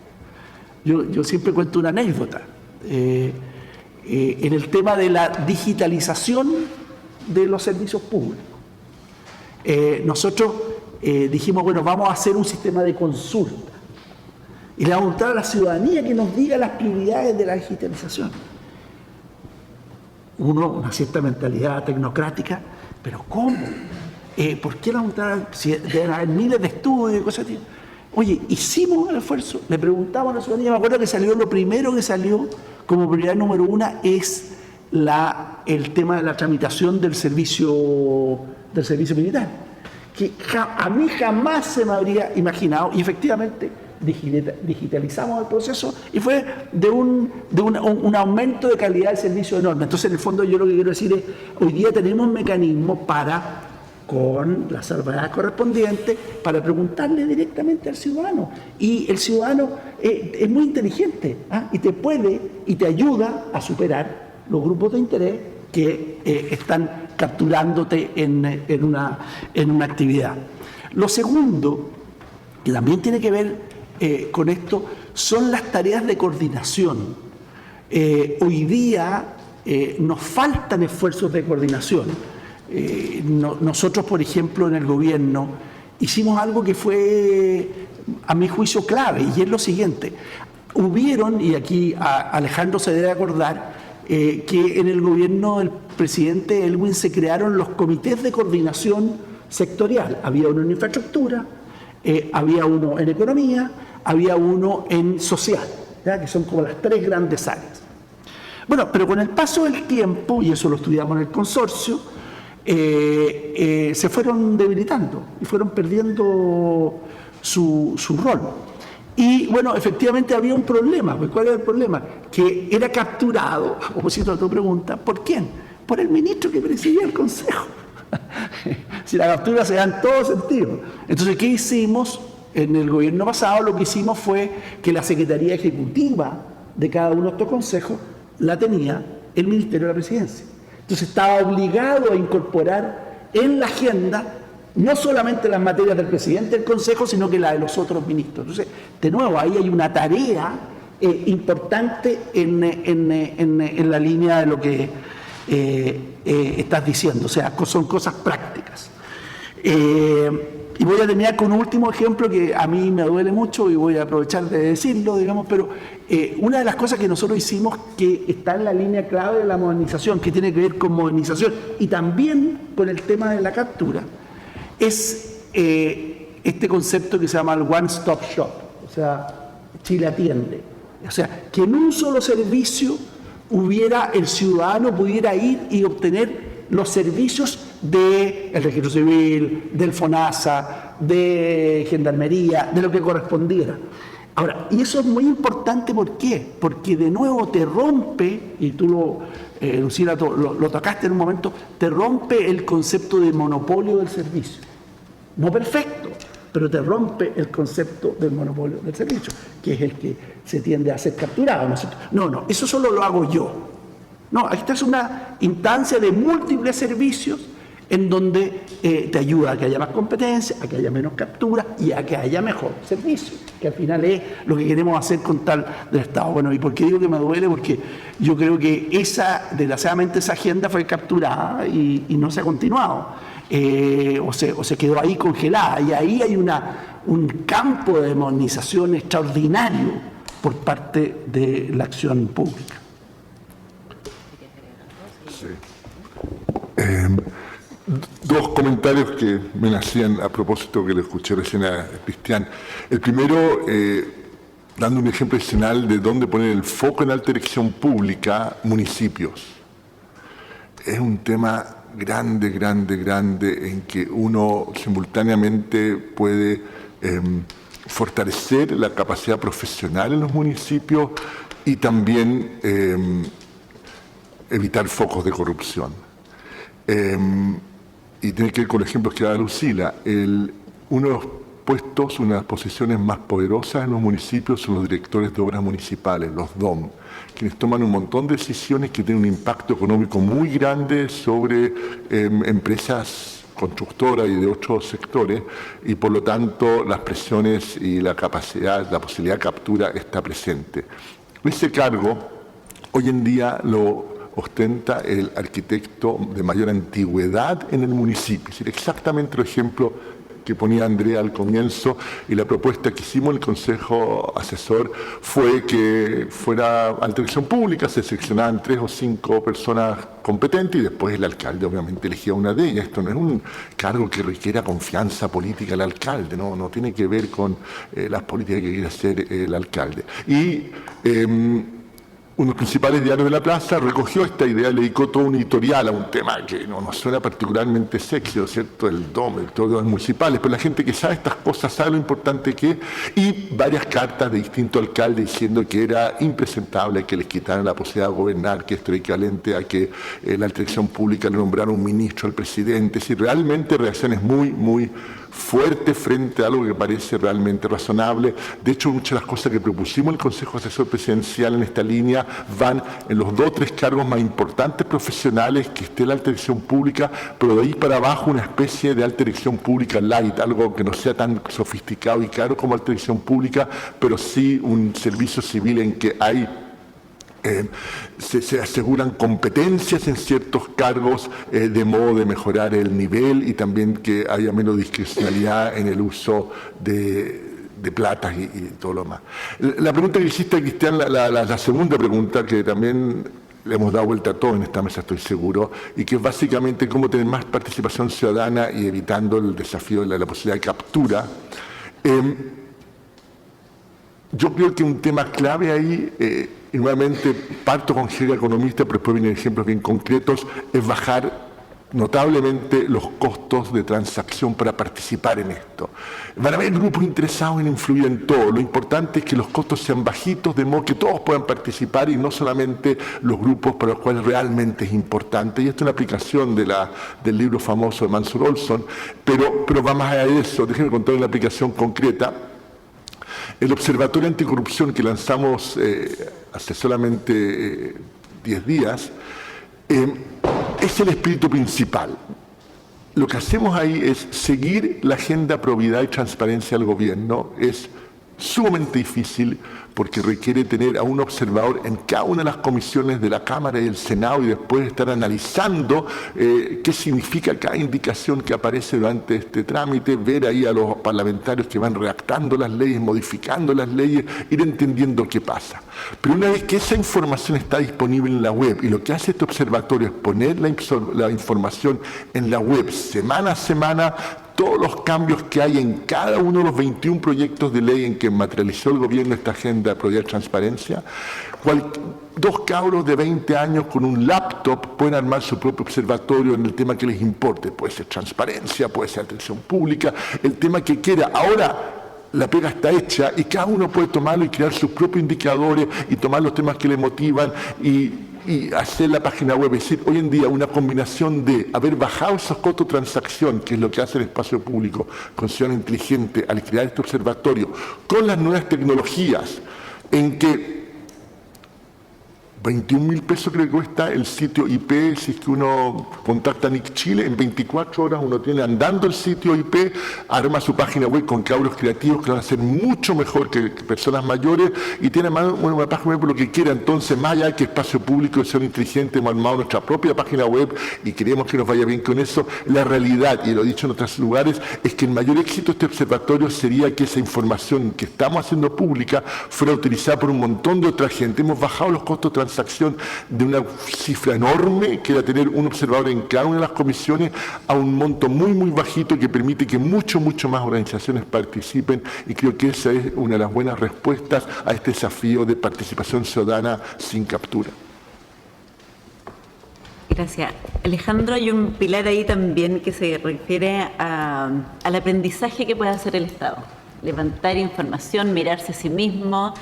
Yo siempre cuento una anécdota. En el tema de la digitalización de los servicios públicos. Nosotros dijimos, bueno, vamos a hacer un sistema de consulta y le vamos a preguntar a la ciudadanía que nos diga las prioridades de la digitalización. Una cierta mentalidad tecnocrática, pero ¿cómo? ¿Por qué la preguntar? Si deben haber miles de estudios y cosas así. Oye, hicimos el esfuerzo, le preguntamos a la ciudadanía, me acuerdo que lo primero que salió como prioridad número 1 es el tema de la tramitación del servicio militar, que a mí jamás se me habría imaginado, y efectivamente digitalizamos el proceso y fue de un aumento de calidad del servicio enorme. Entonces, en el fondo, yo lo que quiero decir es, hoy día tenemos mecanismos para, con las salvedades correspondientes, para preguntarle directamente al ciudadano. Y el ciudadano es muy inteligente, ¿ah? Y te ayuda a superar los grupos de interés que están capturándote en una actividad. Lo segundo, que también tiene que ver con esto, son las tareas de coordinación. Hoy día nos faltan esfuerzos de coordinación. Nosotros, por ejemplo, en el gobierno hicimos algo que fue, a mi juicio, clave, y es lo siguiente. Hubieron, y aquí Alejandro se debe acordar, que en el gobierno del presidente Elwin se crearon los comités de coordinación sectorial. Había uno en infraestructura, había uno en economía, había uno en social, ¿ya? Que son como las 3 grandes áreas. Bueno, pero con el paso del tiempo, y eso lo estudiamos en el consorcio, se fueron debilitando y fueron perdiendo su rol. Y bueno, efectivamente había un problema. Pues, ¿cuál era el problema? Que era capturado, a propósito de tu pregunta, ¿por quién? Por el ministro que presidía el Consejo. Si la captura se da en todo sentido. Entonces, ¿qué hicimos? En el gobierno pasado lo que hicimos fue que la Secretaría Ejecutiva de cada uno de estos consejos la tenía el Ministerio de la Presidencia. Entonces estaba obligado a incorporar en la agenda no solamente las materias del presidente del Consejo, sino que la de los otros ministros. Entonces, de nuevo, ahí hay una tarea importante en la línea de lo que estás diciendo. O sea, son cosas prácticas. Y voy a terminar con un último ejemplo que a mí me duele mucho y voy a aprovechar de decirlo, digamos, pero una de las cosas que nosotros hicimos que está en la línea clave de la modernización, que tiene que ver con modernización y también con el tema de la captura, es este concepto que se llama el One Stop Shop, o sea, Chile atiende. O sea, que en un solo servicio el ciudadano pudiera ir y obtener los servicios del registro civil, del FONASA, de Gendarmería, de lo que correspondiera. Ahora, y eso es muy importante, ¿por qué? Porque de nuevo te rompe, y tú Lucila, lo tocaste en un momento, te rompe el concepto de monopolio del servicio. No perfecto, pero te rompe el concepto del monopolio del servicio, que es el que se tiende a ser capturado, ¿no es cierto? No, eso solo lo hago yo. No, esta es una instancia de múltiples servicios en donde te ayuda a que haya más competencia, a que haya menos captura y a que haya mejor servicio, que al final es lo que queremos hacer con tal del Estado. Bueno, ¿y por qué digo que me duele? Porque yo creo que desgraciadamente esa agenda fue capturada y no se ha continuado, o se quedó ahí congelada, y ahí hay un campo de modernización extraordinario por parte de la acción pública. Sí. Dos comentarios que me nacían a propósito que le escuché recién a Cristian. El primero, dando un ejemplo adicional de dónde poner el foco en alta dirección pública, municipios. Es un tema grande en que uno simultáneamente puede fortalecer la capacidad profesional en los municipios y también evitar focos de corrupción. Y tiene que ver con los ejemplos que da Lucila. Uno de los puestos, una de las posiciones más poderosas en los municipios son los directores de obras municipales, los DOM, quienes toman un montón de decisiones que tienen un impacto económico muy grande sobre empresas constructoras y de otros sectores, y por lo tanto las presiones y la capacidad, la posibilidad de captura está presente. Ese cargo hoy en día lo ostenta el arquitecto de mayor antigüedad en el municipio. Es decir, exactamente el ejemplo que ponía Andrea al comienzo, y la propuesta que hicimos en el Consejo Asesor fue que fuera alta dirección pública, se seleccionaban 3 o 5 personas competentes y después el alcalde obviamente elegía una de ellas. Esto no es un cargo que requiera confianza política al alcalde, no tiene que ver con las políticas que quiere hacer el alcalde. Y uno de los principales diarios de la plaza recogió esta idea, le dedicó todo un editorial a un tema que no nos suena particularmente sexy, ¿no es cierto? El DOM, el todo de los municipales, pero la gente que sabe estas cosas sabe lo importante que es, y varias cartas de distintos alcaldes diciendo que era impresentable que les quitaran la posibilidad de gobernar, que esto era equivalente a que la dirección pública le nombrara un ministro al presidente. Es decir, realmente reacciones muy fuerte frente a algo que parece realmente razonable. De hecho, muchas de las cosas que propusimos en el Consejo Asesor Presidencial en esta línea van en los 2 o 3 cargos más importantes profesionales que esté la alta dirección pública, pero de ahí para abajo una especie de alta dirección pública light, algo que no sea tan sofisticado y caro como alta dirección pública, pero sí un servicio civil en que hay Se aseguran competencias en ciertos cargos de modo de mejorar el nivel y también que haya menos discrecionalidad en el uso de platas y todo lo más. La pregunta que hiciste, Cristian, la segunda pregunta, que también le hemos dado vuelta a todo en esta mesa, estoy seguro, y que es básicamente cómo tener más participación ciudadana y evitando el desafío de la posibilidad de captura. Yo creo que un tema clave ahí, y nuevamente parto con jerga economista, pero después vienen ejemplos bien concretos, es bajar notablemente los costos de transacción para participar en esto. Van a haber grupos interesados en influir en todo. Lo importante es que los costos sean bajitos, de modo que todos puedan participar y no solamente los grupos para los cuales realmente es importante. Y esto es una aplicación del libro famoso de Mansur Olson, pero va más allá de eso. Déjenme contar una aplicación concreta. El Observatorio Anticorrupción que lanzamos hace solamente 10 días es el espíritu principal. Lo que hacemos ahí es seguir la agenda probidad y transparencia del gobierno. Es sumamente difícil porque requiere tener a un observador en cada una de las comisiones de la Cámara y del Senado y después estar analizando qué significa cada indicación que aparece durante este trámite, ver ahí a los parlamentarios que van redactando las leyes, modificando las leyes, ir entendiendo qué pasa. Pero una vez que esa información está disponible en la web y lo que hace este observatorio es poner la información en la web semana a semana, todos los cambios que hay en cada uno de los 21 proyectos de ley en que materializó el gobierno esta agenda de probidad y transparencia, dos cabros de 20 años con un laptop pueden armar su propio observatorio en el tema que les importe. Puede ser transparencia, puede ser atención pública, el tema que quiera. Ahora la pega está hecha y cada uno puede tomarlo y crear sus propios indicadores y tomar los temas que le motivan y hacer la página web. Es decir, hoy en día una combinación de haber bajado esos costos de transacción, que es lo que hace el espacio público con Ciudad Inteligente al crear este observatorio, con las nuevas tecnologías, en que 21.000 pesos creo que cuesta el sitio IP, si es que uno contacta a Nick Chile, en 24 horas uno tiene andando el sitio IP, arma su página web con cabros creativos que lo van a hacer mucho mejor que personas mayores y tiene una página web por lo que quiera. Entonces, más allá que espacio público, Ciudad Inteligente, hemos armado nuestra propia página web y queremos que nos vaya bien con eso. La realidad, y lo he dicho en otros lugares, es que el mayor éxito de este observatorio sería que esa información que estamos haciendo pública fuera utilizada por un montón de otra gente. Hemos bajado los costos de transacción de una cifra enorme, que era tener un observador en cada una de las comisiones, a un monto muy, muy bajito que permite que mucho más organizaciones participen, y creo que esa es una de las buenas respuestas a este desafío de participación ciudadana sin captura. Gracias. Alejandro, hay un pilar ahí también que se refiere al aprendizaje que puede hacer el Estado. Levantar información, mirarse a sí mismo.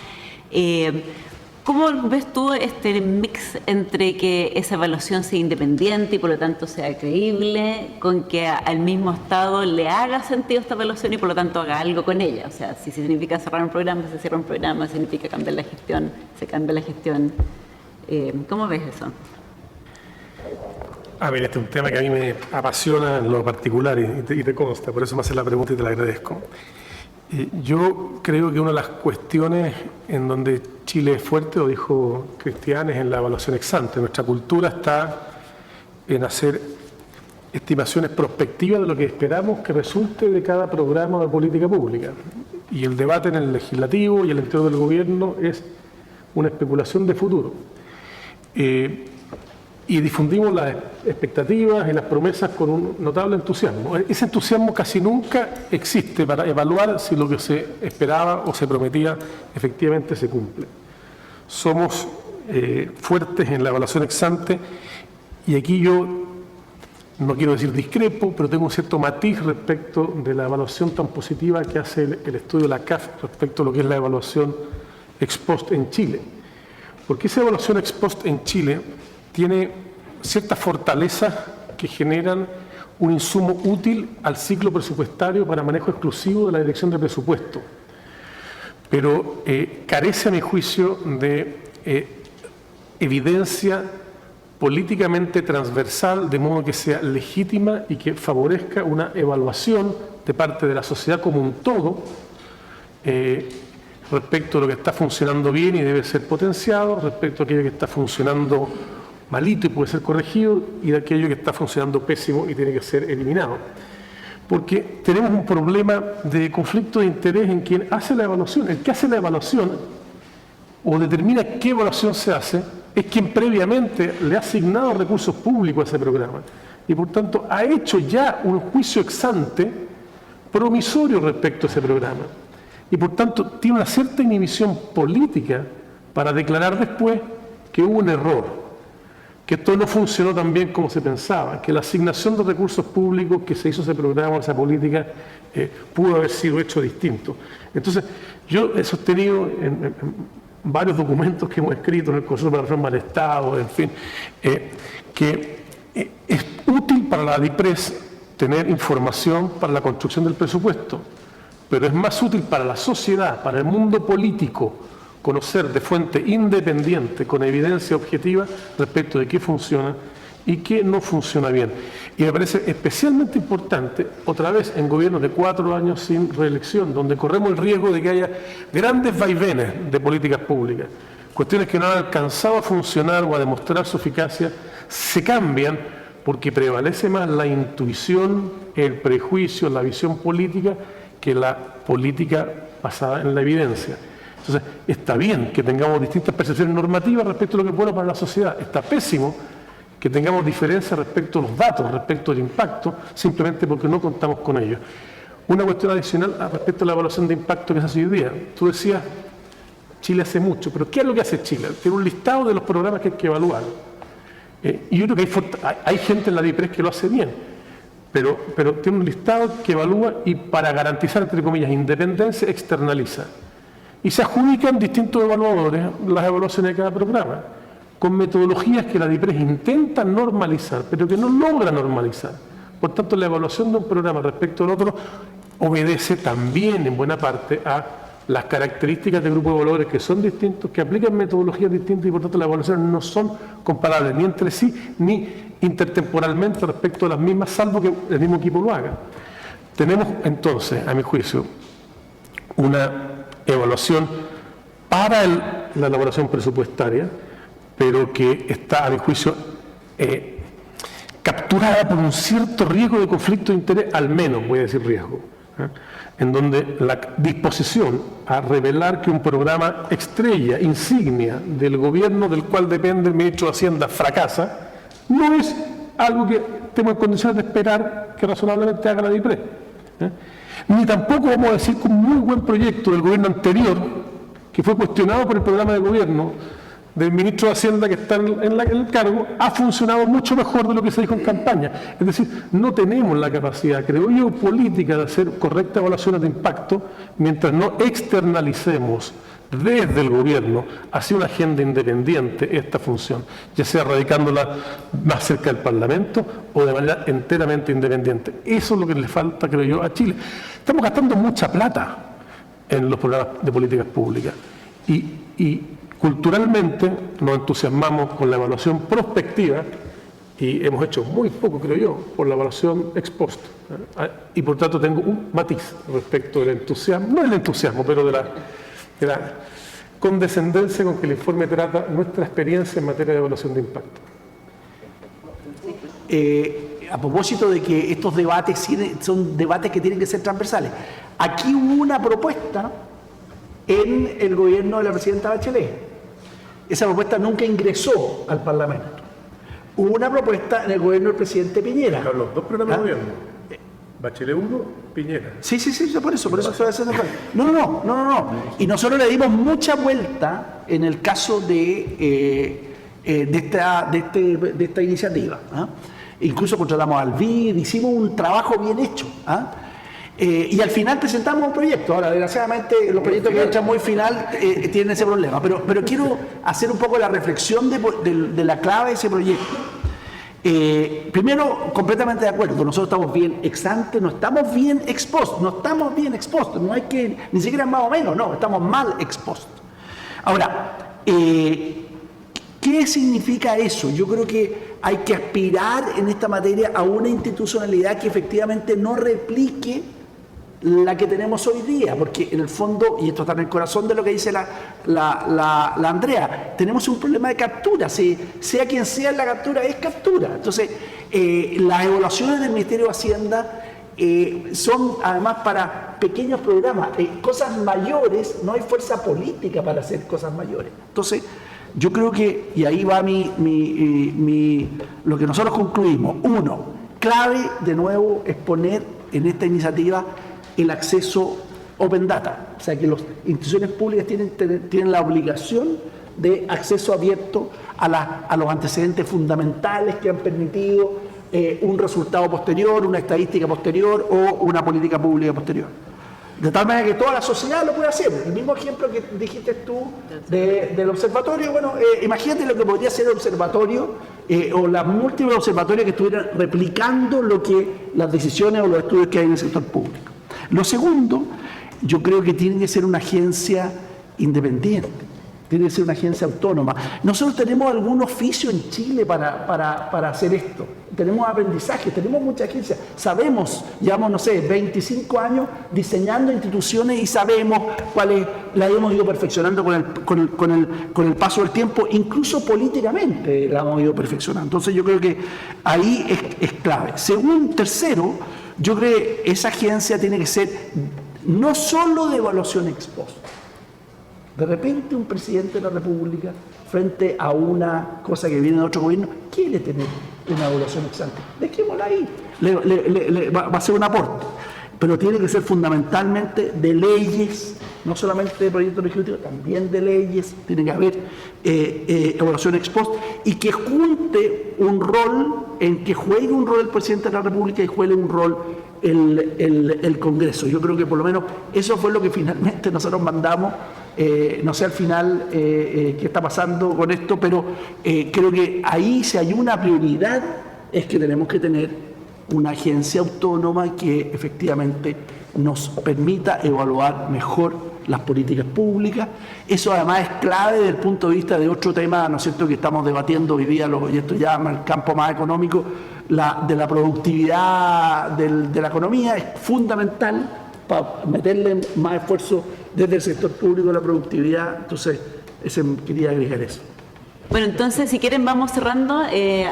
¿Cómo ves tú este mix entre que esa evaluación sea independiente y por lo tanto sea creíble, con que al mismo Estado le haga sentido esta evaluación y por lo tanto haga algo con ella? O sea, si significa cerrar un programa, se cierra un programa, si significa cambiar la gestión, se cambia la gestión. ¿Cómo ves eso? A ver, este es un tema que a mí me apasiona en lo particular y te consta, por eso me haces la pregunta y te la agradezco. Yo creo que una de las cuestiones en donde Chile es fuerte, lo dijo Cristian, es en la evaluación ex ante. Nuestra cultura está en hacer estimaciones prospectivas de lo que esperamos que resulte de cada programa de política pública. Y el debate en el legislativo y el interior del gobierno es una especulación de futuro. Y difundimos las expectativas y las promesas con un notable entusiasmo. Ese entusiasmo casi nunca existe para evaluar si lo que se esperaba o se prometía efectivamente se cumple. Somos fuertes en la evaluación ex ante, y aquí yo no quiero decir discrepo, pero tengo un cierto matiz respecto de la evaluación tan positiva que hace el estudio de la CAF respecto a lo que es la evaluación ex post en Chile. Porque esa evaluación ex post en Chile tiene ciertas fortalezas que generan un insumo útil al ciclo presupuestario para manejo exclusivo de la dirección de presupuesto, pero carece, a mi juicio, de evidencia políticamente transversal, de modo que sea legítima y que favorezca una evaluación de parte de la sociedad como un todo, respecto a lo que está funcionando bien y debe ser potenciado, respecto a aquello que está funcionando malito y puede ser corregido, y de aquello que está funcionando pésimo y tiene que ser eliminado. Porque tenemos un problema de conflicto de interés en quien hace la evaluación. El que hace la evaluación o determina qué evaluación se hace es quien previamente le ha asignado recursos públicos a ese programa. Y por tanto ha hecho ya un juicio ex ante promisorio respecto a ese programa. Y por tanto tiene una cierta inhibición política para declarar después que hubo un error, que esto no funcionó tan bien como se pensaba, que la asignación de recursos públicos que se hizo ese programa, esa política, pudo haber sido hecho distinto. Entonces, yo he sostenido en varios documentos que hemos escrito en el Consejo para la Reforma del Estado, en fin, que es útil para la DIPRES tener información para la construcción del presupuesto, pero es más útil para la sociedad, para el mundo político, conocer de fuente independiente, con evidencia objetiva, respecto de qué funciona y qué no funciona bien. Y me parece especialmente importante, otra vez en gobiernos de 4 años sin reelección, donde corremos el riesgo de que haya grandes vaivenes de políticas públicas, cuestiones que no han alcanzado a funcionar o a demostrar su eficacia, se cambian porque prevalece más la intuición, el prejuicio, la visión política, que la política basada en la evidencia. Entonces, está bien que tengamos distintas percepciones normativas respecto a lo que es bueno para la sociedad. Está pésimo que tengamos diferencias respecto a los datos, respecto al impacto, simplemente porque no contamos con ellos. Una cuestión adicional respecto a la evaluación de impacto que se hace hoy día. Tú decías, Chile hace mucho, pero ¿qué es lo que hace Chile? Tiene un listado de los programas que hay que evaluar. Y yo creo que hay gente en la DIPRES que lo hace bien, pero tiene un listado que evalúa y para garantizar, entre comillas, independencia, externaliza. Y se adjudican distintos evaluadores las evaluaciones de cada programa, con metodologías que la DIPRES intenta normalizar, pero que no logra normalizar. Por tanto, la evaluación de un programa respecto al otro obedece también en buena parte a las características de grupos de evaluadores que son distintos, que aplican metodologías distintas y por tanto las evaluaciones no son comparables ni entre sí ni intertemporalmente respecto a las mismas, salvo que el mismo equipo lo haga. Tenemos entonces, a mi juicio, una evaluación para la elaboración presupuestaria, pero que está, a mi juicio, capturada por un cierto riesgo de conflicto de interés, al menos voy a decir riesgo, en donde la disposición a revelar que un programa estrella, insignia del gobierno del cual depende el ministro de Hacienda fracasa, no es algo que estemos en condiciones de esperar que razonablemente haga la DIPRES. Ni tampoco vamos a decir que un muy buen proyecto del gobierno anterior, que fue cuestionado por el programa de gobierno del ministro de Hacienda que está en el cargo, ha funcionado mucho mejor de lo que se dijo en campaña. Es decir, no tenemos la capacidad, creo yo, política de hacer correctas evaluaciones de impacto mientras no externalicemos desde el gobierno hacia una agenda independiente esta función, ya sea radicándola más cerca del Parlamento o de manera enteramente independiente. Eso es lo que le falta, creo yo, a Chile. Estamos gastando mucha plata en los programas de políticas públicas y culturalmente nos entusiasmamos con la evaluación prospectiva y hemos hecho muy poco, creo yo, por la evaluación ex post. Y por tanto tengo un matiz respecto del entusiasmo, no del entusiasmo, pero de la condescendencia con que el informe trata nuestra experiencia en materia de evaluación de impacto. A propósito de que estos debates son debates que tienen que ser transversales, aquí hubo una propuesta en el gobierno de la presidenta Bachelet. Esa propuesta nunca ingresó al Parlamento. Hubo una propuesta en el gobierno del presidente Piñera. Pero los dos programas de gobierno, Bachelet 1, Piñera. Sí, por eso estoy haciendo. No. Y nosotros le dimos mucha vuelta en el caso de esta iniciativa. Incluso contratamos al BID, hicimos un trabajo bien hecho. Y al final presentamos un proyecto. Ahora, desgraciadamente, los proyectos que entran muy final tienen ese problema. Pero quiero hacer un poco la reflexión de la clave de ese proyecto. Primero, completamente de acuerdo. Nosotros estamos bien ex ante, no estamos bien ex post. No hay que, ni siquiera más o menos, no, estamos mal ex post. Ahora, ¿qué significa eso? Yo creo que hay que aspirar en esta materia a una institucionalidad que efectivamente no replique la que tenemos hoy día, porque en el fondo, y esto está en el corazón de lo que dice la Andrea, tenemos un problema de captura, sea quien sea la captura, es captura. Entonces, las evaluaciones del Ministerio de Hacienda son además para pequeños programas, cosas mayores, no hay fuerza política para hacer cosas mayores. Entonces, yo creo que, y ahí va lo que nosotros concluimos, uno, clave de nuevo es poner en esta iniciativa el acceso Open Data, o sea que las instituciones públicas tienen la obligación de acceso abierto a los antecedentes fundamentales que han permitido un resultado posterior, una estadística posterior o una política pública posterior. De tal manera que toda la sociedad lo puede hacer. El mismo ejemplo que dijiste tú del observatorio, bueno, imagínate lo que podría ser el observatorio o las múltiples observatorios que estuvieran replicando las decisiones o los estudios que hay en el sector público. Lo segundo, yo creo que tiene que ser una agencia independiente, tiene que ser una agencia autónoma. Nosotros tenemos algún oficio en Chile para hacer esto. Tenemos aprendizaje, tenemos muchas agencias. Sabemos, llevamos, no sé, 25 años diseñando instituciones y sabemos cuáles las hemos ido perfeccionando con el paso del tiempo, incluso políticamente la hemos ido perfeccionando. Entonces yo creo que ahí es clave. Tercero, yo creo que esa agencia tiene que ser no solo de evaluación ex post. De repente un presidente de la República, frente a una cosa que viene de otro gobierno, quiere tener una evaluación ex ante. Dejémosla ahí, va a ser un aporte. Pero tiene que ser fundamentalmente de leyes, no solamente de proyectos legislativos, también de leyes, tiene que haber evaluación ex post, y que junte un rol, en que juegue un rol el presidente de la República y juegue un rol el Congreso. Yo creo que por lo menos eso fue lo que finalmente nosotros mandamos. No sé al final qué está pasando con esto, pero creo que ahí si hay una prioridad es que tenemos que tener una agencia autónoma que efectivamente nos permita evaluar mejor las políticas públicas. Eso además es clave desde el punto de vista de otro tema, ¿no es cierto?, que estamos debatiendo hoy día, y esto ya en el campo más económico, de la productividad de la economía. Es fundamental para meterle más esfuerzo desde el sector público a la productividad. Entonces, quería agregar eso. Bueno, entonces, si quieren, vamos cerrando.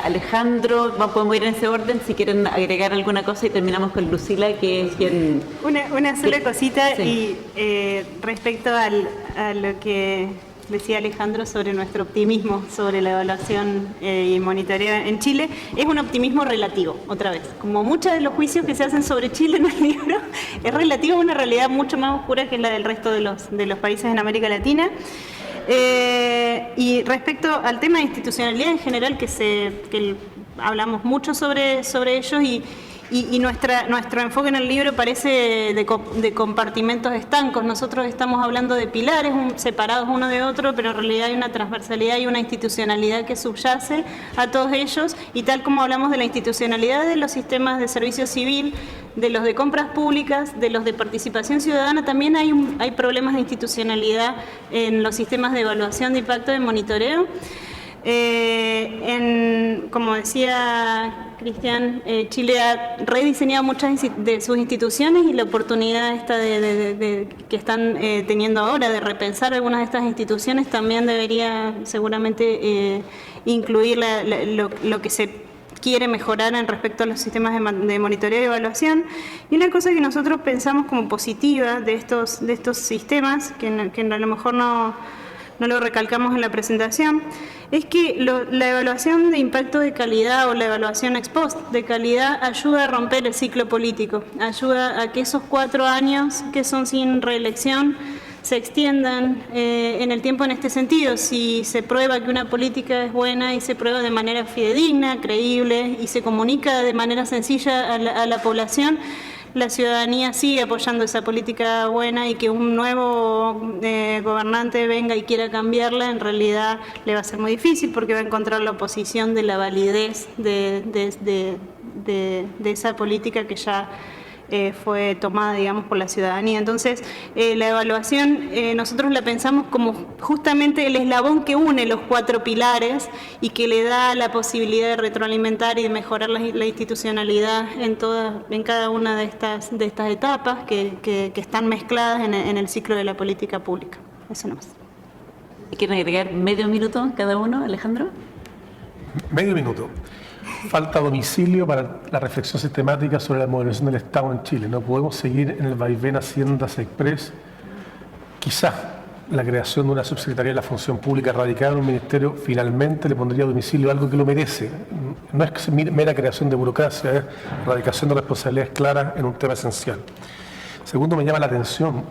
Alejandro, podemos ir en ese orden, si quieren agregar alguna cosa, y terminamos con Lucila, que es quien... Una sola cosita, sí. Y respecto a lo que decía Alejandro sobre nuestro optimismo sobre la evaluación y monitoreo en Chile, es un optimismo relativo, otra vez. Como muchos de los juicios que se hacen sobre Chile en el libro, es relativo a una realidad mucho más oscura que la del resto de los países en América Latina. Y respecto al tema de institucionalidad en general, que hablamos mucho sobre ellos, y nuestro enfoque en el libro parece de compartimentos estancos. Nosotros estamos hablando de pilares separados uno de otro, pero en realidad hay una transversalidad y una institucionalidad que subyace a todos ellos, y tal como hablamos de la institucionalidad de los sistemas de servicio civil, de los de compras públicas, de los de participación ciudadana, también hay problemas de institucionalidad en los sistemas de evaluación de impacto de monitoreo. Como decía Cristian, Chile ha rediseñado muchas de sus instituciones, y la oportunidad esta que están teniendo ahora de repensar algunas de estas instituciones también debería seguramente incluir lo que se quiere mejorar en respecto a los sistemas de monitoreo y evaluación. Y una cosa que nosotros pensamos como positiva de estos sistemas, que a lo mejor no lo recalcamos en la presentación, es que la evaluación de impacto de calidad o la evaluación ex post de calidad ayuda a romper el ciclo político, ayuda a que esos 4 años que son sin reelección se extiendan en el tiempo en este sentido. Si se prueba que una política es buena y se prueba de manera fidedigna, creíble, y se comunica de manera sencilla a la población, la ciudadanía sigue apoyando esa política buena, y que un nuevo gobernante venga y quiera cambiarla, en realidad le va a ser muy difícil, porque va a encontrar la oposición de la validez de esa política que ya fue tomada, digamos, por la ciudadanía. Entonces, la evaluación nosotros la pensamos como justamente el eslabón que une los 4 pilares y que le da la posibilidad de retroalimentar y de mejorar la institucionalidad en cada una de estas etapas que están mezcladas en el ciclo de la política pública. Eso nomás. ¿Quieren agregar medio minuto cada uno, Alejandro? Medio minuto. Falta domicilio para la reflexión sistemática sobre la modernización del Estado en Chile. No podemos seguir en el vaivén Haciendas Express. Quizás la creación de una subsecretaría de la función pública radicada en un ministerio finalmente le pondría a domicilio algo que lo merece. No es mera creación de burocracia, es erradicación de responsabilidades claras en un tema esencial. Segundo, me llama la atención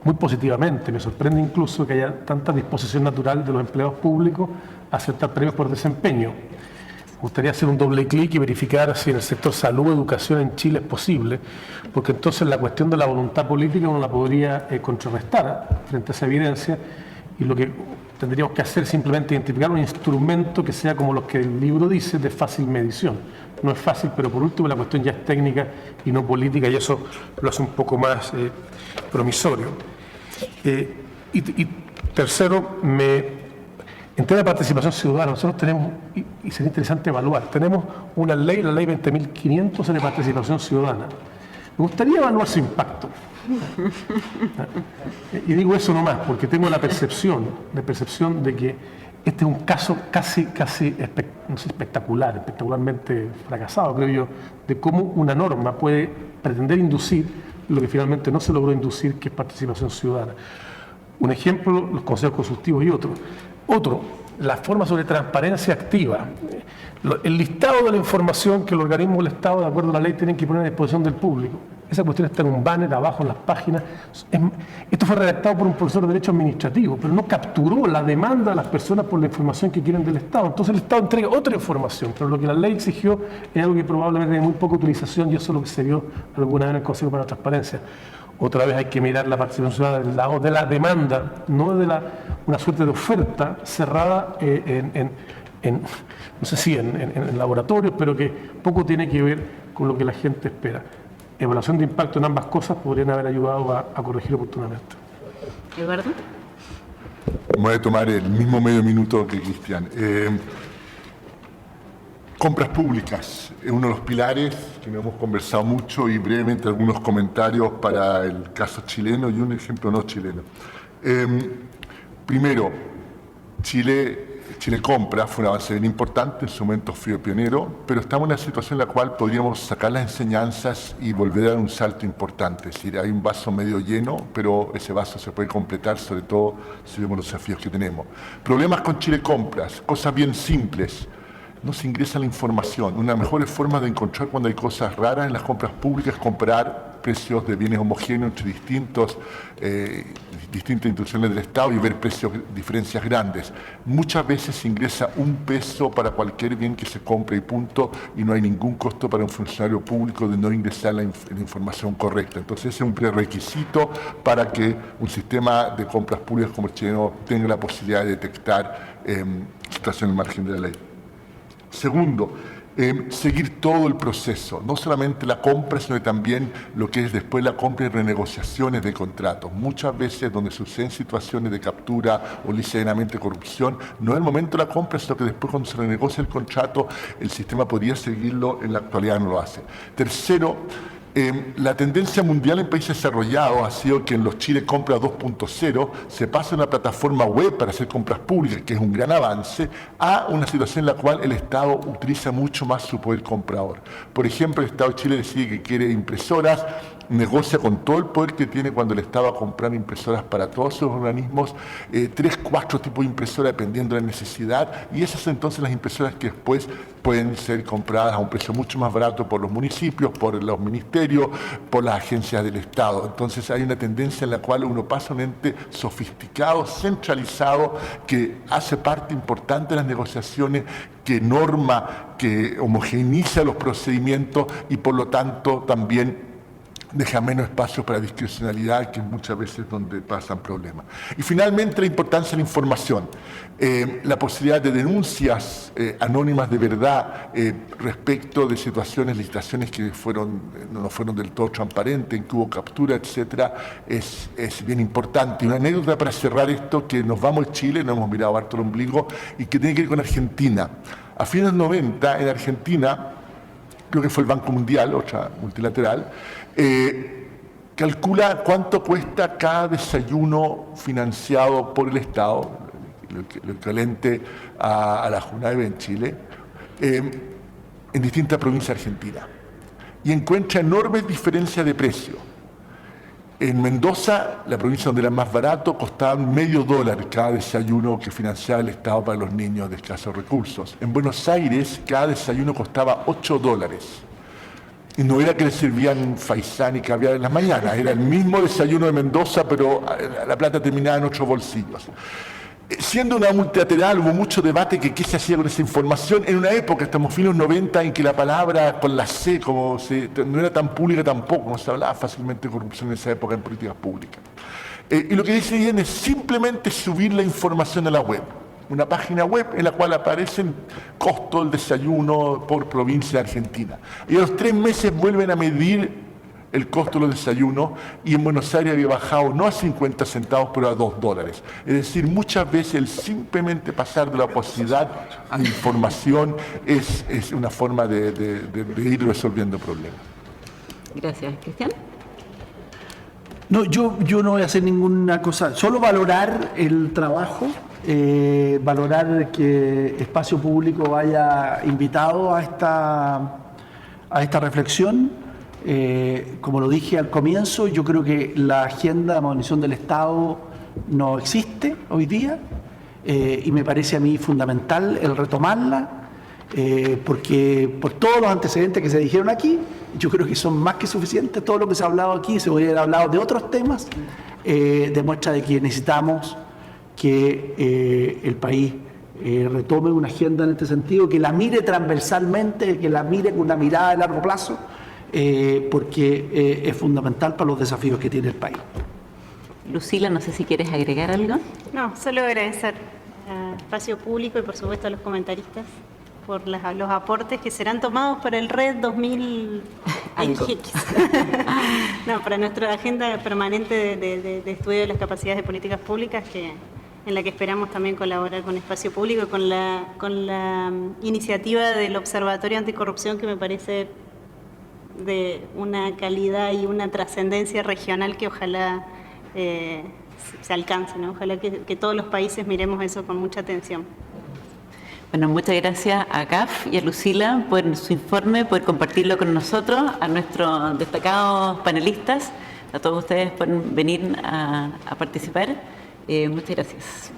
muy positivamente, me sorprende incluso que haya tanta disposición natural de los empleados públicos a aceptar premios por desempeño. Me gustaría hacer un doble clic y verificar si en el sector salud o educación en Chile es posible, porque entonces la cuestión de la voluntad política uno la podría contrarrestar frente a esa evidencia, y lo que tendríamos que hacer es simplemente identificar un instrumento que sea como lo que el libro dice, de fácil medición. No es fácil, pero por último la cuestión ya es técnica y no política, y eso lo hace un poco más promisorio. Y tercero, en tema de participación ciudadana, nosotros tenemos, y sería interesante evaluar, tenemos una ley, la ley 20.500 sobre participación ciudadana. Me gustaría evaluar su impacto. Y digo eso nomás, porque tengo la percepción de que este es un caso casi no sé, espectacularmente fracasado, creo yo, de cómo una norma puede pretender inducir lo que finalmente no se logró inducir, que es participación ciudadana. Un ejemplo, los consejos consultivos y otro, la forma sobre transparencia activa. El listado de la información que el organismo del Estado, de acuerdo a la ley, tienen que poner a disposición del público. Esa cuestión está en un banner abajo en las páginas. Esto fue redactado por un profesor de Derecho Administrativo, pero no capturó la demanda de las personas por la información que quieren del Estado. Entonces el Estado entrega otra información, pero lo que la ley exigió es algo que probablemente tiene muy poca utilización, y eso es lo que se vio alguna vez en el Consejo para la Transparencia. Otra vez hay que mirar la participación ciudadana del lado de la demanda, no de una suerte de oferta cerrada no sé si en laboratorios, pero que poco tiene que ver con lo que la gente espera. Evaluación de impacto en ambas cosas podrían haber ayudado a corregir oportunamente. Eduardo. Voy a tomar el mismo medio minuto que Cristian. Compras públicas es uno de los pilares que no hemos conversado mucho, y brevemente algunos comentarios para el caso chileno y un ejemplo no chileno. Primero, Chile Compra fue un avance bien importante, en su momento fui pionero, pero estamos en una situación en la cual podríamos sacar las enseñanzas y volver a dar un salto importante. Es decir, hay un vaso medio lleno, pero ese vaso se puede completar, sobre todo si vemos los desafíos que tenemos. Problemas con Chile Compras, cosas bien simples. No se ingresa la información. Una de las mejores formas de encontrar cuando hay cosas raras en las compras públicas es comparar precios de bienes homogéneos entre distintas instituciones del Estado y ver diferencias grandes. Muchas veces se ingresa $1 para cualquier bien que se compre y punto, y no hay ningún costo para un funcionario público de no ingresar la información correcta. Entonces ese es un prerequisito para que un sistema de compras públicas como el chileno tenga la posibilidad de detectar situaciones al margen de la ley. Segundo, seguir todo el proceso, no solamente la compra, sino también lo que es después la compra y renegociaciones de contratos. Muchas veces donde suceden situaciones de captura o ligeramente corrupción, no es el momento de la compra, sino que después cuando se renegocia el contrato, el sistema podría seguirlo, en la actualidad no lo hace. Tercero, la tendencia mundial en países desarrollados ha sido que en los Chile Compra 2.0 se pasa a una plataforma web para hacer compras públicas, que es un gran avance, a una situación en la cual el Estado utiliza mucho más su poder comprador. Por ejemplo, el Estado de Chile decide que quiere impresoras, negocia con todo el poder que tiene cuando el Estado va a comprar impresoras para todos sus organismos, 3, 4 tipos de impresoras dependiendo de la necesidad, y esas son entonces las impresoras que después pueden ser compradas a un precio mucho más barato por los municipios, por los ministerios, por las agencias del Estado. Entonces hay una tendencia en la cual uno pasa a un ente sofisticado, centralizado, que hace parte importante de las negociaciones, que norma, que homogeneiza los procedimientos y por lo tanto también deja menos espacio para discrecionalidad, que muchas veces es donde pasan problemas. Y finalmente la importancia de la información, la posibilidad de denuncias anónimas de verdad respecto de situaciones, licitaciones que no fueron del todo transparentes, en que hubo captura, etcétera, es bien importante. Y una anécdota para cerrar esto, que nos vamos a Chile, nos hemos mirado harto el ombligo, y que tiene que ver con Argentina. A fines de los 90, en Argentina, creo que fue el Banco Mundial, otra multilateral, calcula cuánto cuesta cada desayuno financiado por el Estado, lo equivalente a la JUNAEB en Chile, en distintas provincias argentinas. Y encuentra enormes diferencias de precio. En Mendoza, la provincia donde era más barato, costaba $0,5 cada desayuno que financiaba el Estado para los niños de escasos recursos. En Buenos Aires, cada desayuno costaba $8. Y no era que le servían faisán y caviar en las mañanas, era el mismo desayuno de Mendoza, pero la plata terminaba en otros bolsillos. Siendo una multilateral, hubo mucho debate que qué se hacía con esa información en una época, estamos finos 90, en que la palabra con la C no era tan pública tampoco, no se hablaba fácilmente de corrupción en esa época en políticas públicas. Y lo que dice bien es simplemente subir la información a la web. Una página web en la cual aparecen costos del desayuno por provincia de Argentina. Y a los 3 meses vuelven a medir el costo de los desayunos, y en Buenos Aires había bajado no a 50 centavos, pero a $2. Es decir, muchas veces el simplemente pasar de la opacidad a la información es una forma de ir resolviendo problemas. Gracias. Cristian. No, yo no voy a hacer ninguna cosa, solo valorar el trabajo, valorar que Espacio Público haya invitado a esta reflexión. Como lo dije al comienzo, yo creo que la agenda de modernización del Estado no existe hoy día, y me parece a mí fundamental el retomarla, porque por todos los antecedentes que se dijeron aquí, yo creo que son más que suficientes. Todo lo que se ha hablado aquí, se hubiera hablado de otros temas, demuestra de que necesitamos que el país retome una agenda en este sentido, que la mire transversalmente, que la mire con una mirada de largo plazo, porque es fundamental para los desafíos que tiene el país. Lucila, no sé si quieres agregar algo. No, solo agradecer a Espacio Público y por supuesto a los comentaristas por los aportes que serán tomados para el RED 2000X. No, para nuestra agenda permanente de estudio de las capacidades de políticas públicas, en la que esperamos también colaborar con Espacio Público y con la iniciativa del Observatorio Anticorrupción, que me parece de una calidad y una trascendencia regional que ojalá se alcance, ¿no? Ojalá que todos los países miremos eso con mucha atención. Bueno, muchas gracias a CAF y a Lucila por su informe, por compartirlo con nosotros, a nuestros destacados panelistas, a todos ustedes por venir a participar. Muchas gracias.